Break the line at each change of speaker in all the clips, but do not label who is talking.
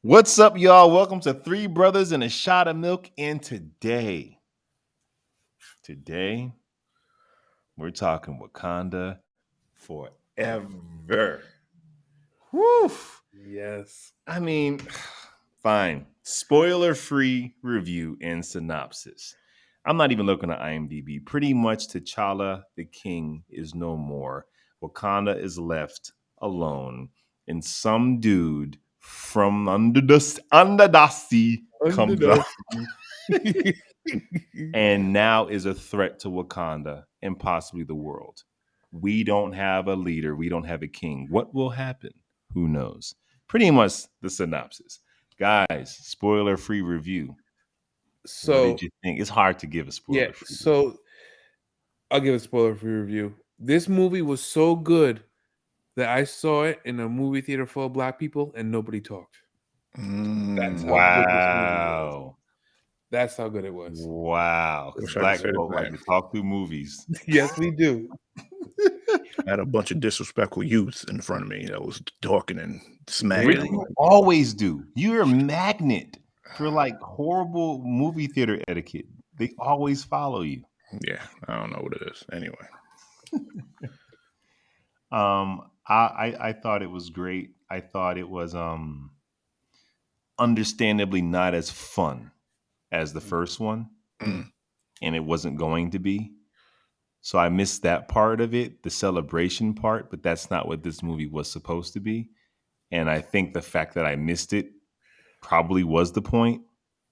What's up, y'all? Welcome to Three Brothers and a Shot of Milk. And today we're talking Wakanda Forever. Woo!
Yes.
I mean, fine. Spoiler-free review and synopsis. I'm not even looking at IMDb. Pretty much T'Challa, the king, is no more. Wakanda is left alone. And some dude from under the sea comes up and now is a threat to Wakanda and possibly the world. We don't have a leader. We don't have a king. What will happen? Who knows? Pretty much the synopsis. Guys, spoiler free review. What
So
did you think? It's hard to give a
yeah,
spoiler free review.
so I'll give a spoiler-free review. This movie was so good that I saw it in a movie theater full of black people and nobody talked. That's how good this movie was.
Wow.
That's how good it was.
Wow. Because
Wish I could
black
say the
folk like
same.
to talk through movies.
Yes, we do.
I had a bunch of disrespectful youths in front of me that was talking and smacking.
Really? You always do. You're a magnet for like horrible movie theater etiquette. They always follow you.
Yeah, I don't know what it is. Anyway,
I thought it was great. I thought it was understandably not as fun as the first one,
Mm.
and it wasn't going to be. So I missed that part of it, the celebration part, but that's not what this movie was supposed to be. And I think the fact that I missed it probably was the point.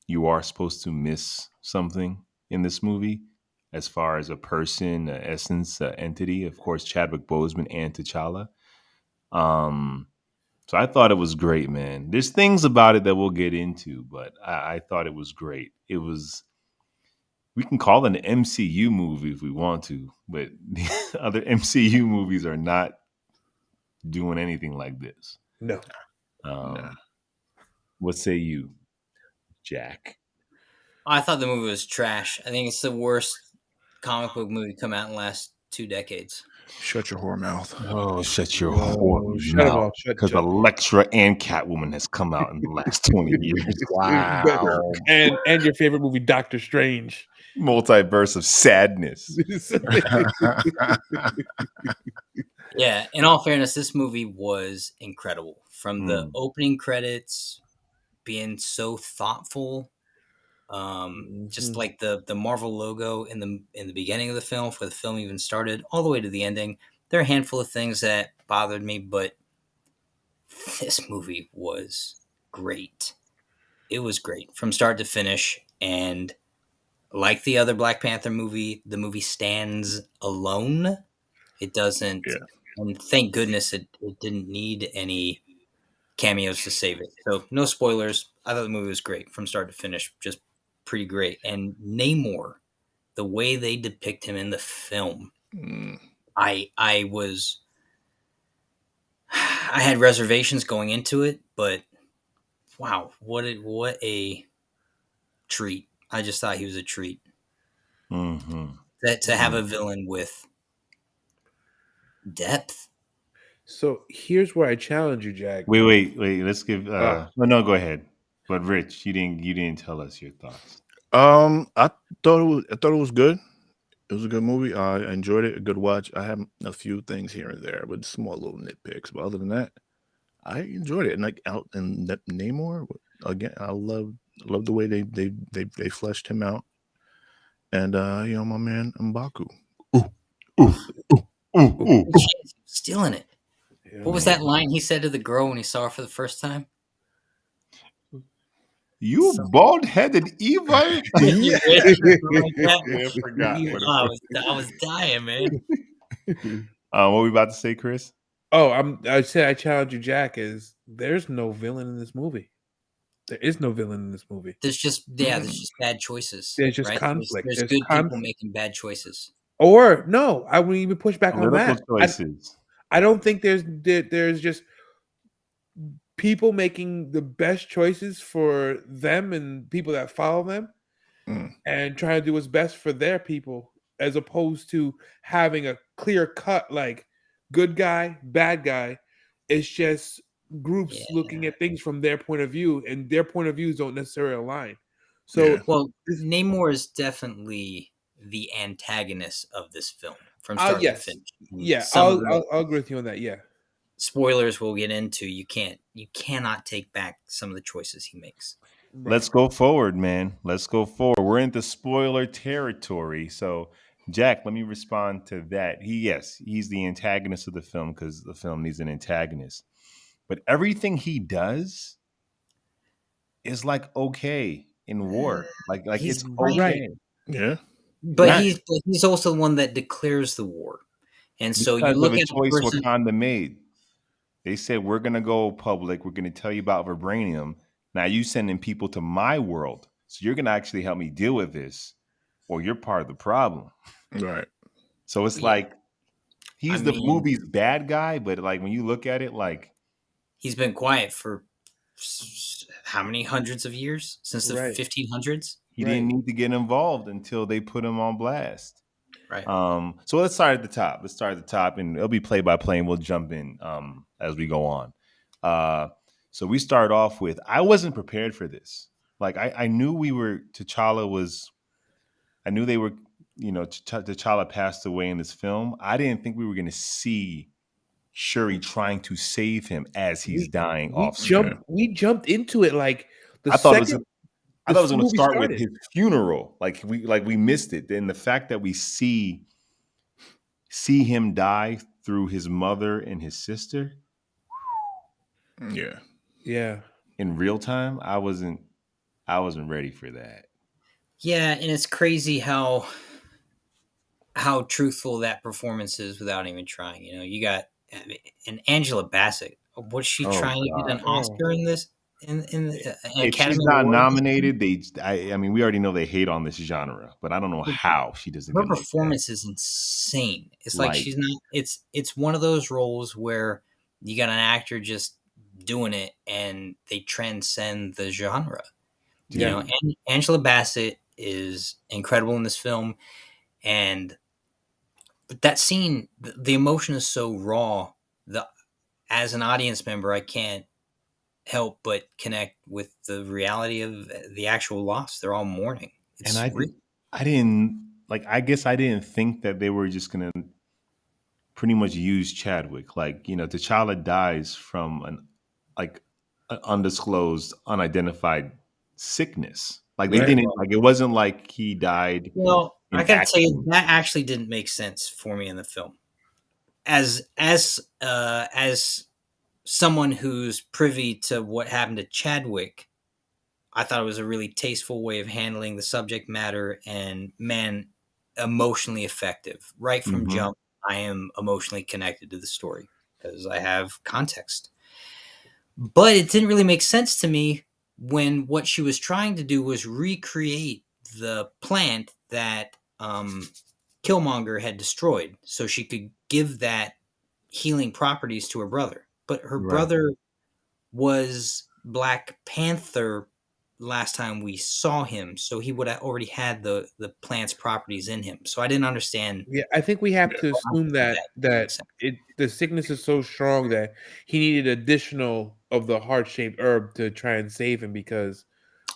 You are supposed to miss something in this movie as far as a person, an essence, an entity. Of course, Chadwick Boseman and T'Challa. So I thought it was great, man. There's things about it that we'll get into, but I thought it was great. It was, we can call it an MCU movie if we want to, but the other MCU movies are not doing anything like this.
No.
Nah.
What say you, Jack?
I thought the movie was trash. I think it's the worst comic book movie to come out in the last 2 decades.
Shut your whore mouth.
Oh, shut your
No,
whore
shut 'em
mouth.
off. Shut-
Because
shut-
Elektra and Catwoman has come out in the last 20 years.
Wow.
And your favorite movie, Doctor Strange.
Multiverse of sadness.
Yeah, in all fairness, this movie was incredible. From the
Mm.
opening credits being so thoughtful, just like the Marvel logo in the beginning of the film, before the film even started, all the way to the ending. There are a handful of things that bothered me, but this movie was great. It was great from start to finish, and like the other Black Panther movie, the movie stands alone. It doesn't,
Yeah.
and thank goodness it didn't need any cameos to save it. So no spoilers. I thought the movie was great from start to finish, just pretty great. And Namor, the way they depict him in the film,
Mm.
I had reservations going into it, but wow, what a treat! I just thought he was a treat.
Mm-hmm.
That to have a villain with depth.
So here's where I challenge you, Jack.
Wait. Let's give. No, go ahead. But Rich, you didn't tell us your thoughts.
I thought it was good. It was a good movie. I enjoyed it. A good watch. I have a few things here and there, but small little nitpicks. But other than that, I enjoyed it. And like out in Namor again, I love the way they fleshed him out. And my man M'Baku.
Ooh.
Stealing it. What was that line he said to the girl when he saw her for the first time?
You bald-headed evil.
I
forgot.
was dying, man.
What were we about to say, Chris?
Oh, I said I challenge you, Jack. There's no villain in this movie. There is no villain in this movie.
There's just bad choices.
There's just
right?
conflict.
There's
There's
good people
conflict.
making bad choices.
Or no, I wouldn't even push back on
Political
that.
choices.
I don't think there's just people making the best choices for them and people that follow them, and trying to do what's best for their people, as opposed to having a clear cut like good guy, bad guy. It's just groups
Yeah.
looking at things from their point of view, and their point of views don't necessarily align.
Yeah.
So
Well,
this,
Namor is definitely the antagonist of this film from
I'll
start to
yes,
finish.
yeah,
Some of the
I'll agree with you on that. Yeah,
spoilers we'll get into, you cannot take back some of the choices he makes.
right.
Let's go forward, man. Let's go forward. We're into spoiler territory. So, Jack, let me respond to that. Yes, he's the antagonist of the film because the film needs an antagonist. But everything he does is like okay in war. Like
He's
it's
right,
Right,
okay.
Yeah.
but
right.
he's also the one that declares the war. And so you
Because of
look
a
at a
choice
person.
Wakanda made. They said, we're going to go public. We're going to tell you about vibranium. Now you sending people to my world. So you're going to actually help me deal with this, or you're part of the problem.
Right.
So it's
Yeah,
like
I
he's the
mean,
movie's bad guy, but like when you look at it, like
he's been quiet for how many hundreds of years since the
Right,
1500s,
he didn't
right.
need to get involved until they put him on blast.
right?
So let's start at the top. Let's start at the top, and it'll be play by play, and we'll jump in as we go on. Uh, so we start off with I wasn't prepared for this. Like I knew we were T'Challa was. I knew they were. T'Challa passed away in this film. I didn't think we were going to see Shuri trying to save him as he's
We
dying
we
off
Yeah.
screen.
jumped into it like the
I thought it was.
second
I thought it was going to
movie
start with
started.
his funeral. Like we missed it. Then the fact that we see him die through his mother and his sister
Yeah.
Yeah,
in real time, I wasn't ready for that.
Yeah, and it's crazy how truthful that performance is without even trying. You know, you got and Angela Bassett. Was she
Oh
trying to get an
god.
oh,
Oscar in this? In an
If she's
Academy
not
Award?
nominated, I mean we already know they hate on this genre, but I don't know how she doesn't
Her
get looked at.
performance is insane. It's like
Like,
she's not. It's one of those roles where you got an actor just doing it, and they transcend the genre. You
yeah,
know,
dude.
and Angela Bassett is incredible in this film, and but that scene, the emotion is so raw. The As an audience member, I can't help but connect with the reality of the actual loss. They're all mourning.
And
It's real.
I didn't like I guess I didn't think that they were just gonna pretty much use Chadwick. Like, T'Challa dies from an undisclosed, unidentified sickness. Like they
right.
didn't like it wasn't like he died
Well, I
in
got to tell you,
action.
that actually didn't make sense for me in the film. As someone who's privy to what happened to Chadwick, I thought it was a really tasteful way of handling the subject matter and man, emotionally effective. Right from
Hmm.
jump, I am emotionally connected to the story because I have context. But it didn't really make sense to me when what she was trying to do was recreate the plant that Killmonger had destroyed so she could give that healing properties to her brother. But her
Right.
brother was Black Panther last time we saw him, so he would have already had the plant's properties in him. So I didn't understand
Yeah, I think we have
Yeah.
to
why
assume
that didn't make
that
sense.
the sickness is so strong that he needed additional of the heart-shaped herb to try and save him because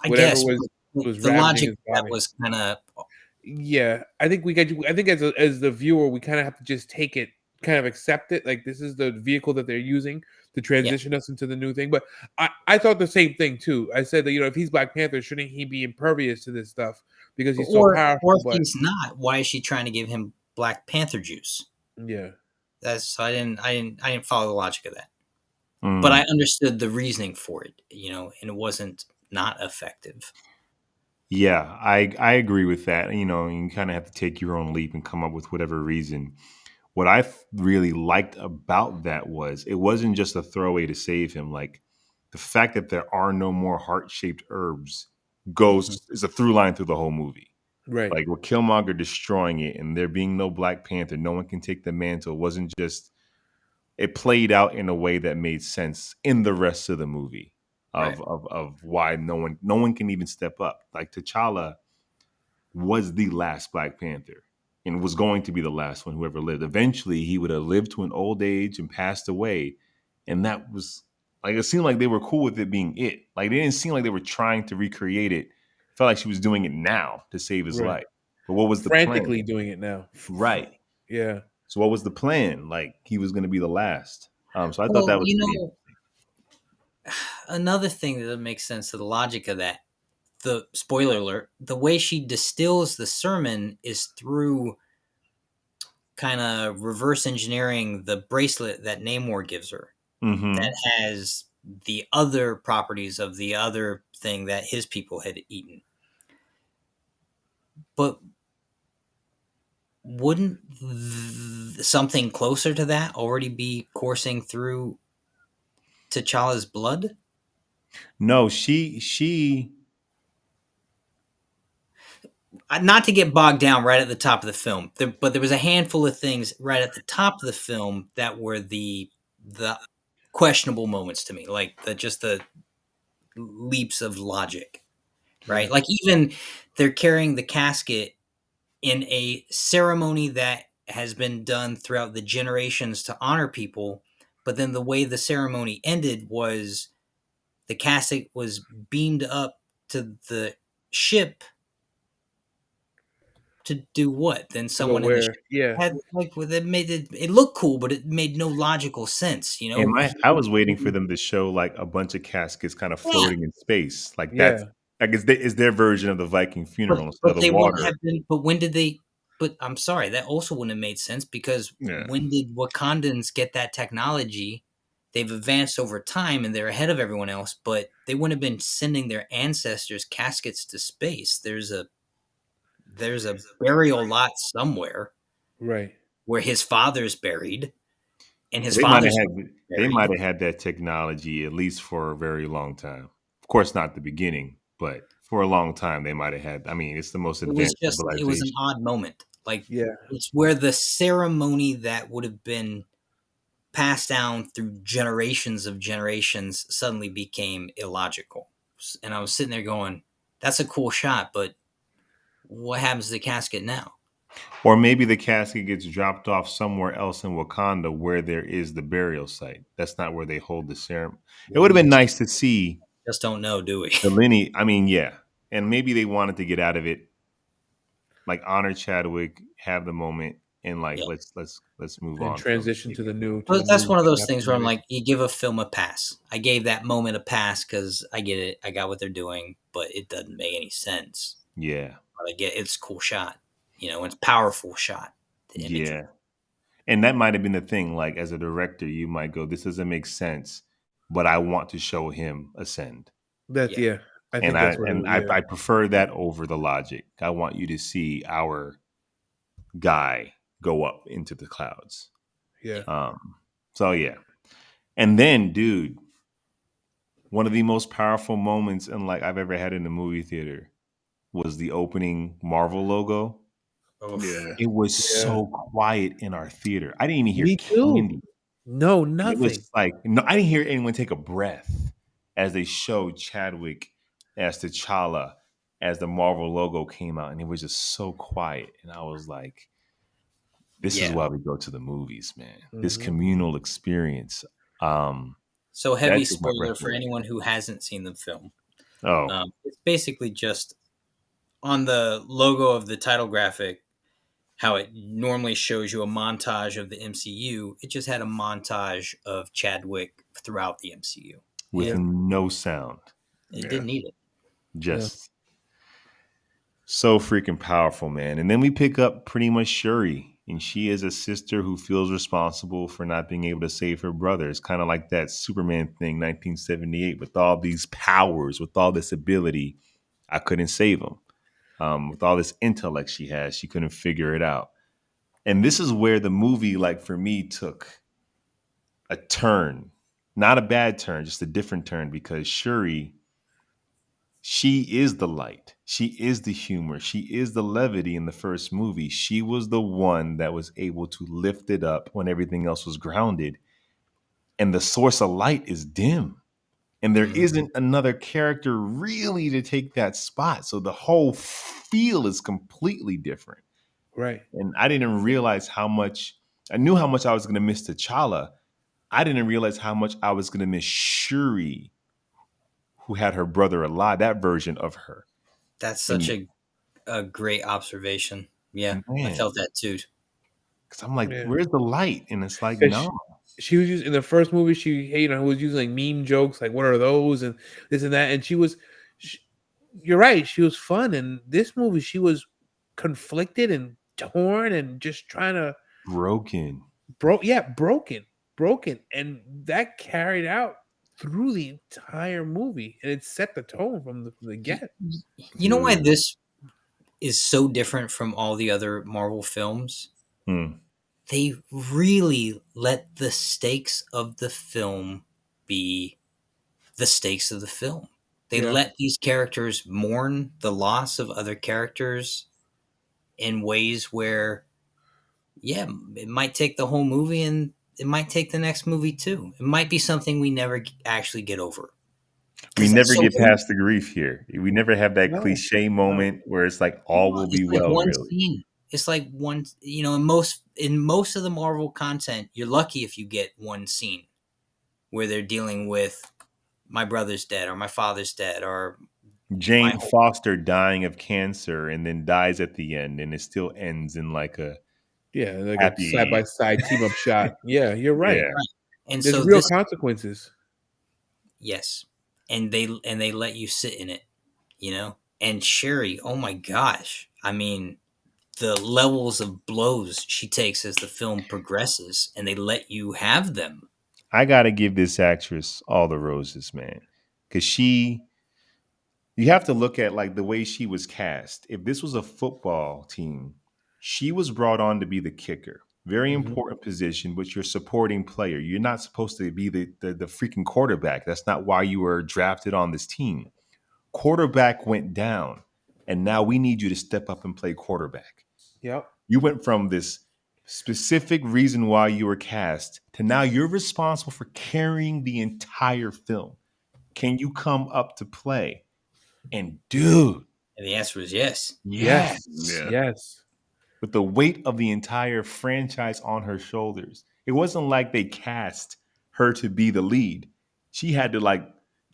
I
whatever
guess, but
was
the
ravaging
logic
his
of that
body.
was kind of
Yeah, I think we got you. I think as the viewer, we kind of have to just take it, kind of accept it. Like this is the vehicle that they're using to
yeah.
transition us into the new thing. But I thought the same thing too. I said that if he's Black Panther, shouldn't he be impervious to this stuff because he's so
Or
powerful?
if
But
he's not, why is she trying to give him Black Panther juice?
yeah,
That's so I didn't follow the logic of that. But I
Mm.
understood the reasoning for it, and it wasn't not effective.
Yeah, I agree with that. You kind of have to take your own leap and come up with whatever reason. What really liked about that was it wasn't just a throwaway to save him. Like the fact that there are no more heart-shaped herbs
Mhm.
goes is a through line through the whole movie.
right,
Like with Killmonger destroying it and there being no Black Panther, no one can take the mantle. It wasn't just it played out in a way that made sense in the rest of the movie
Right.
of why no one can even step up. Like T'Challa was the last Black Panther and was going to be the last one who ever lived. Eventually, he would have lived to an old age and passed away, and that was Like it seemed like they were cool with it being it. Like they didn't seem like they were trying to recreate it. It felt like she was doing it now to save his
Right.
life. But what was the plan?
Frantically doing it now.
Right.
Yeah.
So what was the plan? Like he was going to be the last. So I thought
Well,
that was pretty.
another thing that makes sense to the logic of that, the spoiler alert, the way she distills the sermon is through kind of reverse engineering the bracelet that Namor gives her that
Mm-hmm.
has the other properties of the other thing that his people had eaten. But wouldn't something closer to that already be coursing through T'Challa's blood?
No, she.
Not to get bogged down right at the top of the film, but there was a handful of things right at the top of the film that were the questionable moments to me, like the leaps of logic, right?
Yeah.
Like even they're carrying the casket in a ceremony that has been done throughout the generations to honor people, but then the way the ceremony ended was the casket was beamed up to the ship to do what? Then
To go
someone in the
where?
ship
Yeah.
had like it made it look cool, but it made no logical sense. You know,
I was waiting for them to show like a bunch of caskets kind of
yeah,
floating in space. Like that's
Yeah.
like it's their version of the Viking funeral instead of
but
the
they wouldn't
water.
have been. But when did they? But I'm sorry, that also wouldn't have made sense because
Yeah.
when did Wakandans get that technology? They've advanced over time and they're ahead of everyone else, but they wouldn't have been sending their ancestors caskets to space. There's a burial lot somewhere
Right.
where his father's buried and his
They might have
father's
had
buried.
that technology at least for a very long time. Of course, not the beginning, but for a long time they might have had. I mean, it's the most advanced
It was an
civilization.
odd moment. Like
Yeah.
it's where the ceremony that would have been passed down through generations of generations suddenly became illogical. And I was sitting there going, that's a cool shot, but what happens to the casket now?
Or maybe the casket gets dropped off somewhere else in Wakanda where there is the burial site. That's not where they hold the ceremony. It would have
We
been nice to see
just don't know, do we?
the lineage. I mean, yeah. And maybe they wanted to get out of it, like honor Chadwick, have the moment, and like
Yeah.
let's move
And
on from it.
transition to
Maybe.
the new
But that's one of those things
Captain
where I'm
America.
like, you give a film a pass. I gave that moment a pass because I get it. I got what they're doing, but it doesn't make any sense.
Yeah.
But I get it's a cool shot. It's powerful shot. The imagery.
Yeah. And that might have been the thing. Like as a director, you might go, "This doesn't make sense," but I want to show him ascend,
That
Yeah.
yeah. I think that's what it was. Yeah.
I prefer that over the logic. I want you to see our guy go up into the clouds.
Yeah.
So yeah, and then, dude, one of the most powerful moments in like I've ever had in the movie theater was the opening Marvel logo.
Oof.
Yeah.
It was
Yeah.
so quiet in our theater. I didn't even hear
Me too.
candy.
No,
It
nothing.
was like no, I didn't hear anyone take a breath as they showed Chadwick as T'Challa as the Marvel logo came out, and it was just so quiet. And I was like, "This is
Yeah.
why we go to the movies, man. This
Mhm.
communal experience." Um,
So
that
heavy
took my breath
spoiler for
away.
anyone who hasn't seen the film.
Oh,
It's basically just on the logo of the title graphic, how it normally shows you a montage of the MCU. It just had a montage of Chadwick throughout the MCU,
with
Yeah.
and
no sound,
it
Yeah.
didn't need it.
No.
just so freaking powerful, man. And then we pick up pretty much Shuri, and she is a sister who feels responsible for not being able to save her brother. It's kind of like that Superman thing, 1978, with all these powers, with all this ability, I couldn't save him. With all this intellect she has, she couldn't figure it out. And this is where the movie, like for me, took a turn, not a bad turn, just a different turn, because Shuri, she is the light. She is the humor. She is the levity in the first movie. She was the one that was able to lift it up when everything else was grounded. And the source of light is dim. And there
Mhm.
isn't another character really to take that spot. So the whole feel is completely different.
Right.
And I didn't realize how much I knew how much I was going to miss T'Challa, I didn't realize how much I was gonna miss Shuri, who had her brother alive. That version of her.
That's such
And
a great observation. Yeah, I
man,
felt that too.
because I'm like,
Yeah.
where's the light? And it's like,
'Cause
no.
she was using in the first movie. Was using like meme jokes, like "What are those?" and this and that. And she, you're right. She was fun. And this movie, she was conflicted and torn and just trying to
Broken.
broken, and that carried out through the entire movie, and it set the tone from the
Y-
get.
You know why
Dude.
this is so different from all the other Marvel films?
Hmm.
They really let the stakes of the film be the stakes of the film. They
Yeah,
let these characters mourn the loss of other characters in ways where, yeah, it might take the whole movie and it might take the next movie too. It might be something we never actually get over.
We
Because
never
so
get past the grief here. We never have that
no,
cliche
no,
moment where it's like all
well,
will
it's
be
like
well,
one
really.
scene. It's like one, in most of the Marvel content, you're lucky if you get one scene where they're dealing with my brother's dead or my father's dead or my
Jane
whole
Foster dying of cancer and then dies at the end, and it still ends in like a
yeah, like a side by
happy.
side team up shot. Yeah, you're right.
Yeah.
right. And
There's
so
real
this,
consequences.
yes, and they let you sit in it, you know. And Sherry, oh my gosh, I mean, the levels of blows she takes as the film progresses, and they let you have them.
I gotta give this actress all the roses, man. Cause you have to look at like the way she was cast. If this was a football team, she was brought on to be the kicker. Very
Hmm.
important position, but you're supporting player. You're not supposed to be the freaking quarterback. That's not why you were drafted on this team. Quarterback went down, and now we need you to step up and play quarterback.
Yep.
You went from this specific reason why you were cast to now you're responsible for carrying the entire film. Can you come up to play? And dude,
And the answer is yes.
Yes.
yes,
Yeah.
Yes.
with the weight of the entire franchise on her shoulders. It wasn't like they cast her to be the lead. She had to like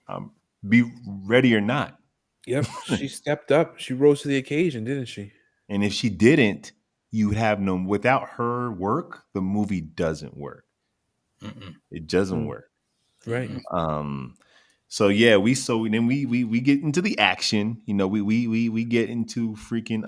um, be ready or not.
Yep. She stepped up. She rose to the occasion, didn't she?
And if she didn't, you would have no, without her work, the movie doesn't work.
Mm-mm,
It doesn't
Mm,
work.
right.
mm-mm.
Um, so yeah, then we get into the action. You know, we get into freaking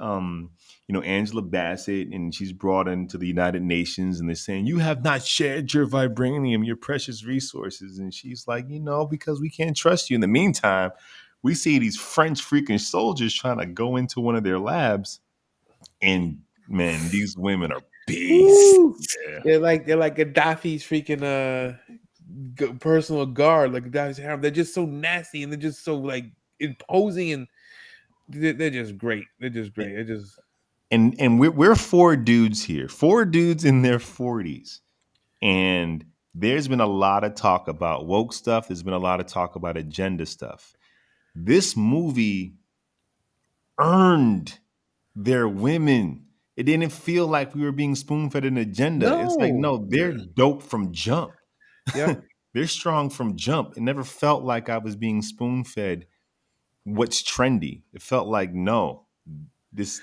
Angela Bassett, and she's brought into the United Nations, and they're saying you have not shared your vibranium, your precious resources, and she's like, because we can't trust you. In the meantime, we see these French freaking soldiers trying to go into one of their labs, and man, these women are beasts.
Woo!
Yeah.
They're like Gaddafi's freaking personal guard, like Gaddafi's harem. They're just so nasty and they're just so like imposing, and they're just great. They're just great. They're just
And we're four dudes here, four dudes in their 40s. And there's been a lot of talk about woke stuff. There's been a lot of talk about agenda stuff. This movie earned their women. It didn't feel like we were being spoon fed an agenda. It's like,
no.
no, they're dope from jump.
Yep.
They're strong from jump. It never felt like I was being spoon fed what's trendy. It felt like, no, it was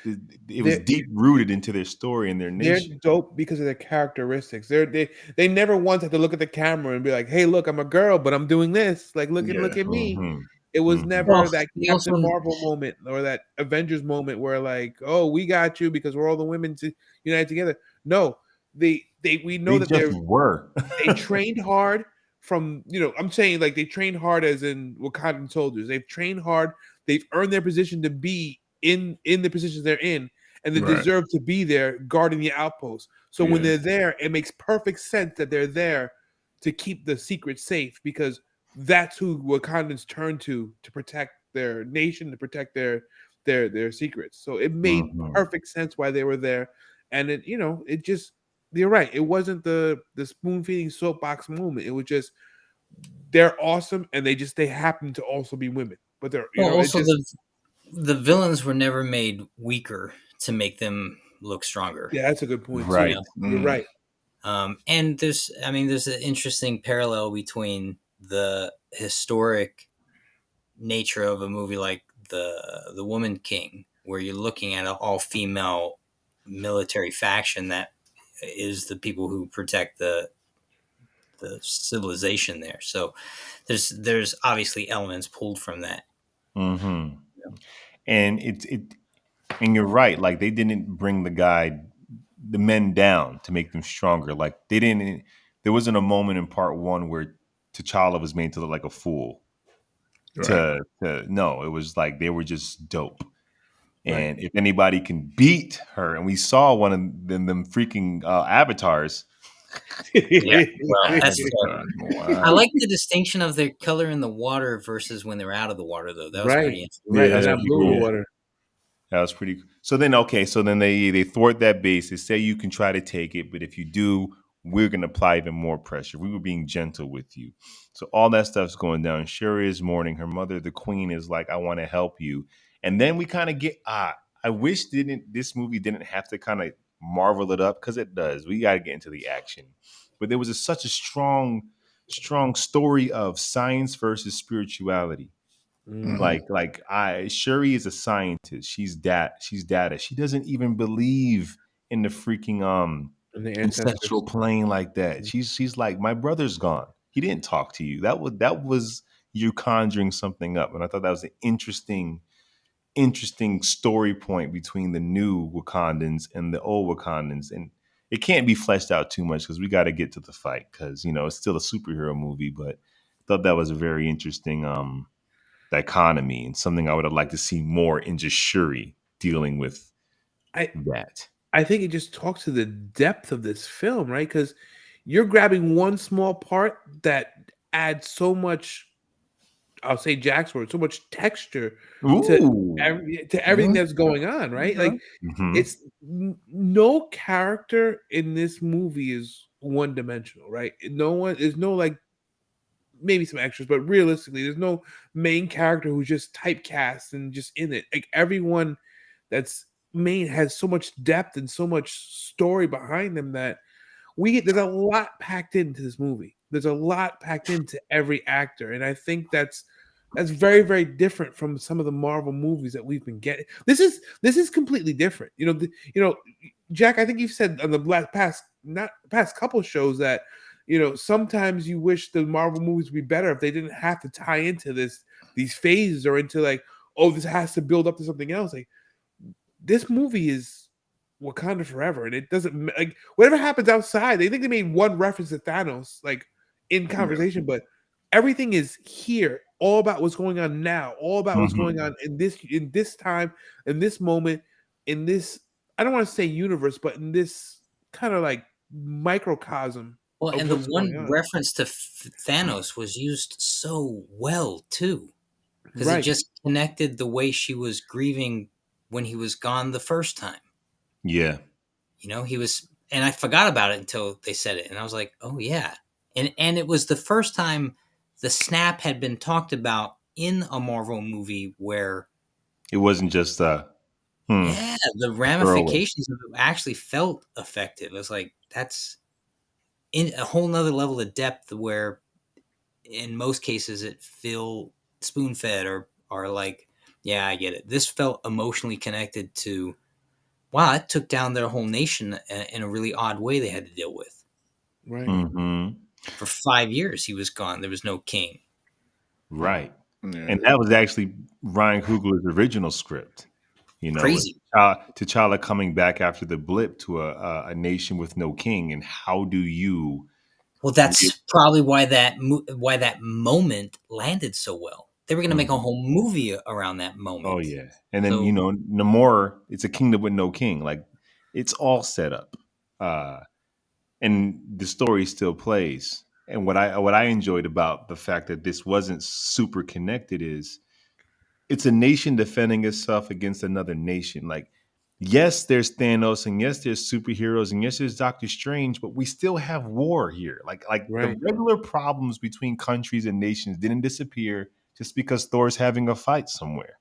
They're
deep rooted into their story and their
they're
nation.
dope because of their characteristics. They never once had to look at the camera and be like, "Hey, look, I'm a girl, but I'm doing this. Like,
Yeah.
look at me."
Hmm.
It was
Hmm.
never
Well,
that
they
Captain
also,
Marvel moment or that Avengers moment where like, "Oh, we got you because we're all the women united together." No, we know
They
that
just were.
they trained hard from I'm saying like they trained hard as in Wakandan soldiers. They've trained hard. They've earned their position to be in the positions they're in, and they
Right.
deserve to be there guarding the outpost. So when
Yeah.
they're there, it makes perfect sense that they're there to keep the secret safe because that's who Wakandans turn to protect their nation, to protect their secrets. So it made
Mhm.
perfect sense why they were there, and it just you're right. It wasn't the spoon feeding soapbox moment. It was just they're awesome, and they happen to also be women, but they're
well,
it
also
just
the villains were never made weaker to make them look stronger.
yeah, that's a good point
You
too.
Right.
know,
You're
Mm.
right.
And there's an interesting parallel between the historic nature of a movie like the Woman King, where you're looking at an all female military faction that is the people who protect the civilization there. So there's obviously elements pulled from that.
Mm-hmm. And and you're right. Like they didn't bring the men down to make them stronger. Like they didn't. There wasn't a moment in part one where T'Challa was made to look like a fool.
Right.
No, it was like they were just dope.
Right.
And if anybody can beat her, and we saw one of them freaking avatars.
Yeah, well, that's I
Wow.
like the distinction of their color in the water versus when they're out of the water, though. That was
Right.
pretty interesting.
Right.
Yeah,
They're
that's
not
pretty
blue in the
cool.
water.
That was pretty. So then, okay, so then they thwart that base. They say you can try to take it, but if you do, we're going to apply even more pressure. We were being gentle with you. So all that stuff's going down. Shuri is mourning. Her mother, the queen, is like, I want to help you. And then we kind of get. I wish this movie didn't have to kind of marvel it up because it does. We got to get into the action. But there was such a strong story of science versus spirituality.
Mm.
Like Shuri is a scientist. She's data. She doesn't even believe in the freaking
And the
ancestral
ancestors.
plane like that. She's like, my brother's gone. He didn't talk to you. That was you conjuring something up. And I thought that was an interesting story point between the new Wakandans and the old Wakandans. And it can't be fleshed out too much because we got to get to the fight because it's still a superhero movie. But I thought that was a very interesting dichotomy and something I would have liked to see more in just Shuri dealing with
I
that.
I think it just talks to the depth of this film, right? Because you're grabbing one small part that adds so much. I'll say Jack's word, so much texture to
Ooh.
to everything
Mhm.
that's going on, right?
Okay.
Like
Hmm.
it's no character in this movie is one dimensional, right? No one there's no like maybe some extras, but realistically, there's no main character who's just typecast and just in it. Like everyone that's main has so much depth and so much story behind them that there's a lot packed into this movie. There's a lot packed into every actor, and I think that's very very different from some of the Marvel movies that we've been getting. This is completely different. Jack, I think you've said on the past couple shows that sometimes you wish the Marvel movies would be better if they didn't have to tie into these phases or into like, oh, this has to build up to something else. Like this movie is Wakanda Forever, and it doesn't like whatever happens outside. They think they made one reference to Thanos, like in
Yeah.
conversation, but everything is here, all about what's going on now, all about what's
Hmm.
going on in this time, in this moment, in this. I don't want to say universe, but in this kind of like microcosm
Well,
of
and the
what's going
one
on.
reference to Thanos was used so well too, because it
Right,
just connected the way she was grieving when he was gone the first time.
Yeah.
He was, and I forgot about it until they said it, and I was like, oh yeah, and it was the first time the snap had been talked about in a Marvel movie where,
It wasn't just hmm,
yeah, the
throwaway.
ramifications of it actually felt effective. It was like that's in a whole nother level of depth where in most cases it feel spoon fed or like, yeah, I get it. This felt emotionally connected to, wow, it took down their whole nation in a really odd way they had to deal with.
right,
Hmm.
For 5 years he was gone. There was no king.
Right.
Yeah.
And that was actually Ryan Coogler's original script. With
Crazy.
T'Challa coming back after the blip to a nation with no king, and how do you
Well,
get?
that's probably why why that moment landed so well. They were going to make a
Mhm.
whole movie around that
Oh
moment.
yeah, and then
So
Namor, it's a kingdom with no king. Like it's all set up, uh, and the story still plays. And what I enjoyed about the fact that this wasn't super connected is it's a nation defending itself against another nation. Like, yes, there's Thanos, and yes, there's superheroes, and yes, there's Doctor Strange, but we still have war here. Like the
right,
regular problems between countries and nations didn't disappear just because Thor's having a fight somewhere.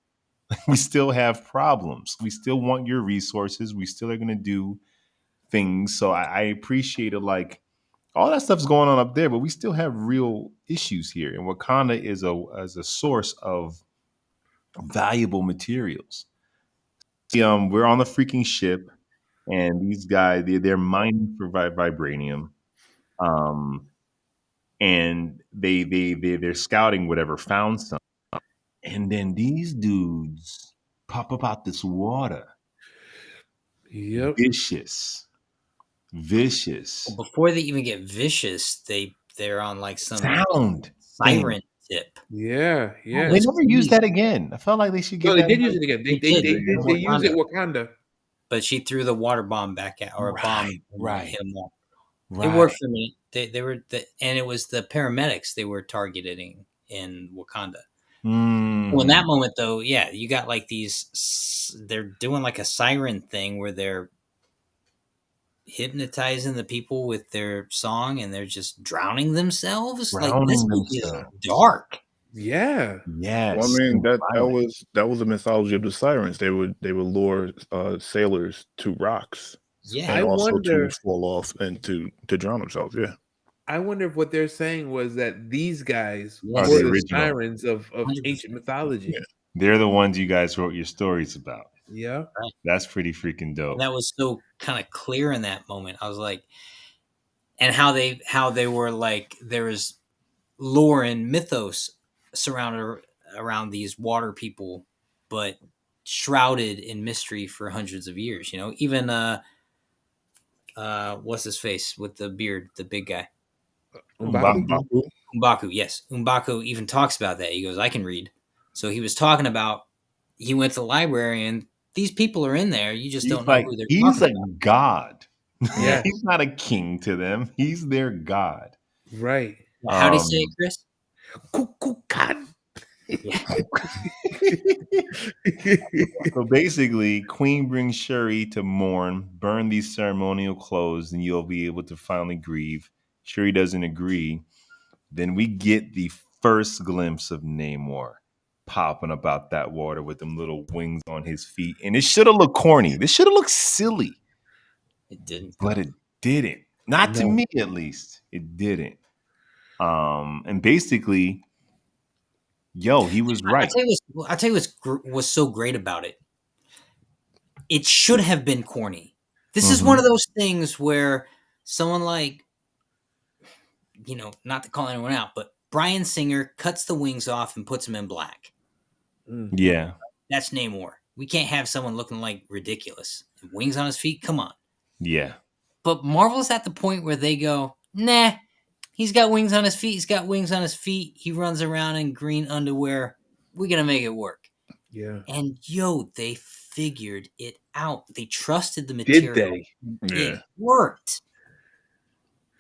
We still have problems. We still want your resources. We still are going to do things. So I appreciated like all that stuff's going on up there, but we still have real issues here. And Wakanda is a source of valuable materials. We're on the freaking ship, and these guys they're mining for vibranium, um, and they're scouting whatever found some, and then these dudes pop up out this water,
Yep.
vicious, vicious
Before they even get vicious, they're on like some
sound thing.
siren tip.
Yeah.
That
Yeah.
They
was
never used
crazy.
that again. I felt like they should
No,
give
they
that.
did use it again.
They did
in
They use it
Wakanda.
Wakanda.
but she threw the water bomb back at, or a bomb,
Right,
and it
right,
hit him off. It
right.
worked for me. They were and it was the paramedics they were targeting in Wakanda. Well, in that
Mhm.
moment, though, yeah, you got like they're doing like a siren thing where they're hypnotizing the people with their song and they're just drowning themselves. Like, this
Drowning
movie is
themselves.
dark.
Yeah.
Well, I
Yes,
mean
and violent.
that was the mythology of the sirens. They would lure sailors to rocks
Yeah.
and
I
also to
wonder.
fall off and to drown themselves. Yeah,
I wonder if what they're saying was that these guys
Are
were
the
Yes.
the
original.
sirens of ancient
100%.
yeah.
mythology.
They're the ones you guys wrote your stories about.
Yeah.
Right.
That's pretty freaking
And
dope.
that was so kind of clear in that moment. I was like, and how they were like, there was lore and mythos surrounded around these water people, but shrouded in mystery for hundreds of years. Even what's his face with the beard, the big guy,
M'Baku?
M'Baku.
Umbaku. Yes, Umbaku even talks about that. He goes, "I can read." So he was talking about he went to the library and these people are in there. You just don't know who they're
He's
talking
a
about.
god.
Yeah.
He's not a king to them. He's their god.
Right.
How do you say it,
Um
Chris?
Kukulkan.
Yeah,
so basically, Queen brings Shuri to mourn, burn these ceremonial clothes, and you'll be able to finally grieve. Shuri doesn't agree. Then we get the first glimpse of Namor popping about that water with them little wings on his feet. And it should have looked corny. This should have looked silly,
it didn't
but
though.
it didn't. Not to
No.
me, at least. It didn't. And basically, yo, he was
I
right.
tell you I tell you was so great about it. It should have been corny. This is one
Mhm.
of those things where someone like, not to call anyone out, but Bryan Singer cuts the wings off and puts them in black.
Mm.
Yeah.
That's Namor. We can't have someone looking like ridiculous. Wings on his feet? Come on.
Yeah.
But Marvel's at the point where they go, nah, he's got wings on his feet. He's got wings on his feet. He runs around in green underwear. We're going to make it work.
Yeah.
And they figured it out. They trusted the
Did
material.
they?
It
Yeah.
worked.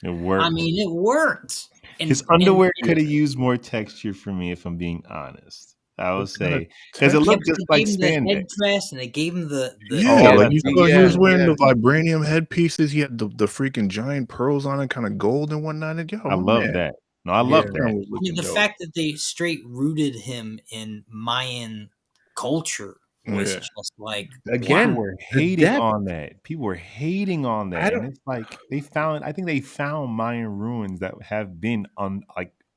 It worked.
I mean, it worked.
His
And
underwear could have used more texture for me, if I'm being honest. I would
What kind of
say because it
yeah,
looked
text?
but
just
they
like
gave him the
spandex.
headdress and they gave him the
Yeah,
Oh,
like
that
you
too.
saw he was
Yeah.
wearing
Yeah.
the vibranium headpieces. He had the freaking giant pearls on it, kind of gold and whatnot. And yo,
I
my
love
man,
that. No, I
Yeah.
love
that
that.
was
I mean,
looking
the
dope.
fact that they straight rooted him in Mayan culture was
Yeah,
just like,
People
Again,
were
the
hating
depth.
on that. People were hating on
I
that, and
don't.
it's like I think they found Mayan ruins that have been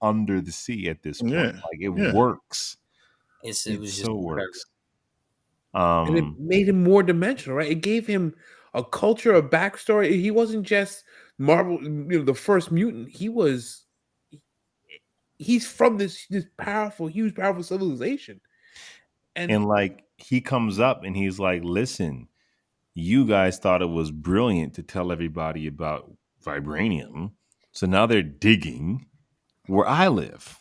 under the sea at this point.
yeah,
Like it
yeah.
works.
it
It
was just
so
incredible.
works.
And it made him more dimensional, right? It gave him a culture, a backstory. He wasn't just Marvel, the first mutant. He's from this powerful, huge, powerful civilization. And
And like he comes up and he's like, "Listen, you guys thought it was brilliant to tell everybody about vibranium, so now they're digging where I live.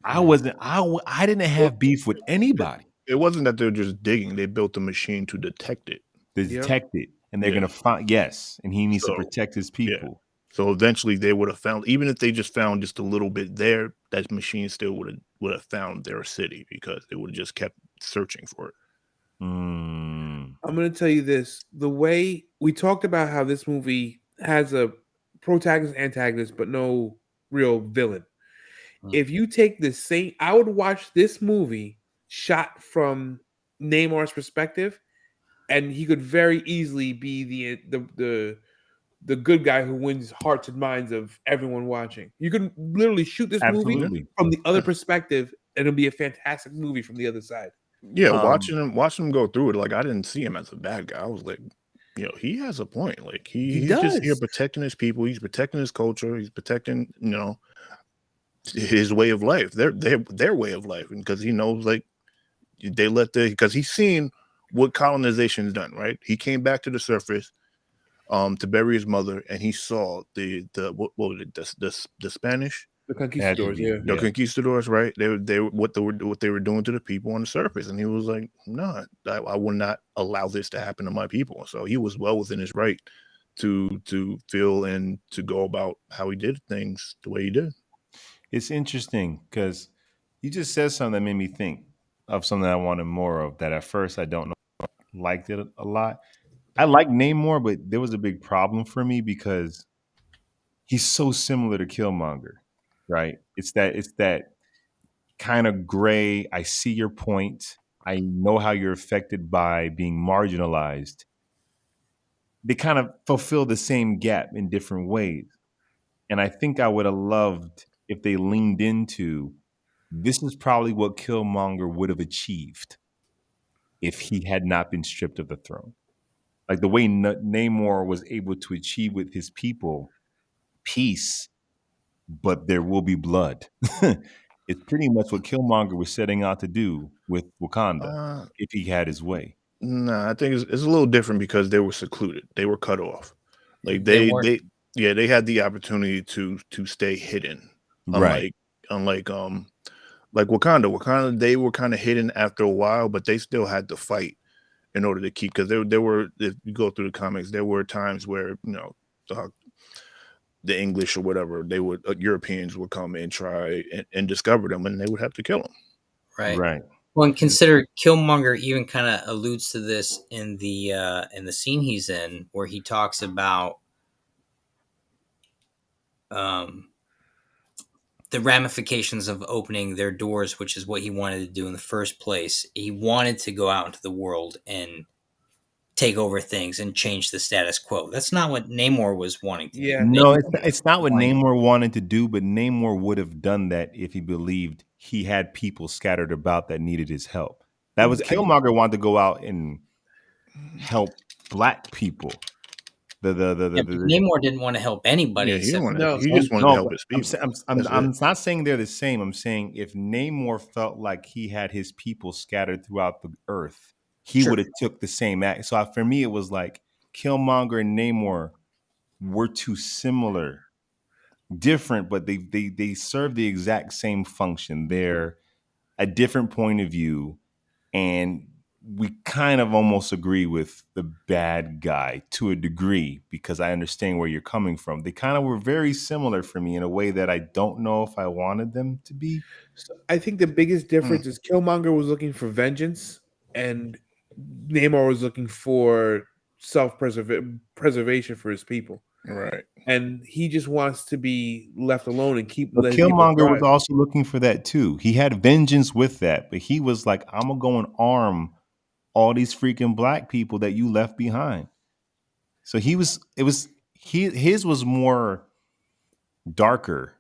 I
yeah,
wasn't. I didn't
Well,
have beef with anybody
it wasn't that they're just digging; they built a machine to detect it.
to
yep,
detect it, and they're
Yeah.
gonna find yes, and he needs to
So
protect his
yeah.
people.
So eventually, they would have found, even if they just found just a little bit there, that machine still would have found their city because they would have just kept searching for it.
Mm,
I'm going to tell you this: the way we talked about how this movie has a protagonist, antagonist, but no real villain.
Mm.
If you take the same, I would watch this movie shot from Neymar's perspective, and he could very easily be the the good guy who wins hearts and minds of everyone watching. You can literally shoot this movie
Absolutely.
from the other perspective, and it'll be a fantastic movie from the other side.
Yeah,
Um,
watching him go through it, like I didn't see him as a bad guy. I was like, he has a point. Like
He
he's just here
does.
protecting his people. He's protecting his culture. He's protecting his way of life. Their way of life, because he knows like they because he's seen what colonization has done. Right, he came back to the surface to bury his mother, and he saw the what was it, the Spanish,
The
it had to
conquistadors,
be,
yeah.
the
yeah.
conquistadors, right? They what they were doing to the people on the surface, and he was like, "No, I will not allow this to happen to my people." So he was well within his right to feel and to go about how he did things the way he did.
It's interesting because you just said something that made me think of something I wanted more of. That at first I don't know, liked it a lot. I like Namor, but there was a big problem for me because he's so similar to Killmonger, right? It's that kind of gray. I see your point. I know how you're affected by being marginalized. They kind of fulfill the same gap in different ways. And I think I would have loved if they leaned into this is probably what Killmonger would have achieved if he had not been stripped of the throne. Like the way Namor was able to achieve with his people peace, but there will be blood. It's pretty much what Killmonger was setting out to do with Wakanda
Uh,
if he had his way.
nah, I think it's a little different because they were secluded. They were cut off. Like
They weren't
they had the opportunity to stay hidden.
Right.
Unlike unlike like Wakanda. Wakanda, they were kind of hidden after a while, but they still had to fight in order to keep, because there were, if you go through the comics, there were times where uh, the English or whatever, they would Europeans would come and try and discover them, and they would have to kill them.
right.
Right.
Well, and consider Killmonger even kind of alludes to this in the scene he's in, where he talks about um, the ramifications of opening their doors, which is what he wanted to do in the first place. He wanted to go out into the world and take over things and change the status quo. That's not what Namor was wanting to do.
Yeah,
No,
Namor
it's not
was
what
wanting,
Namor wanted to do, but Namor would have done that if he believed he had people scattered about that needed his help. That was
I,
Killmonger wanted to go out and help black people.
yeah, but Namor didn't want to help anybody
Yeah, he didn't
except
want
for
to.
no,
He
himself.
just wanted to
no,
help
but
his people.
I'm
That's it.
not saying they're the same. I'm saying if Namor felt like he had his people scattered throughout the earth, he
Sure.
would have took the same act. So for me, it was like Killmonger and Namor were too similar, different, but they serve the exact same function. They're a different point of view, and we kind of almost agree with the bad guy to a degree because I understand where you're coming from. They kind of were very similar for me in a way that I don't know if I wanted them to be.
so I think the biggest
Mm,
difference is Killmonger was looking for vengeance, and Namor was looking for preservation for his people.
right.
And he just wants to be left alone and keep
But
letting people
Killmonger was
thrive.
also looking for that too. He had vengeance with that, but he was like, I'm gonna go and arm all these freaking black people that you left behind. So his was more darker,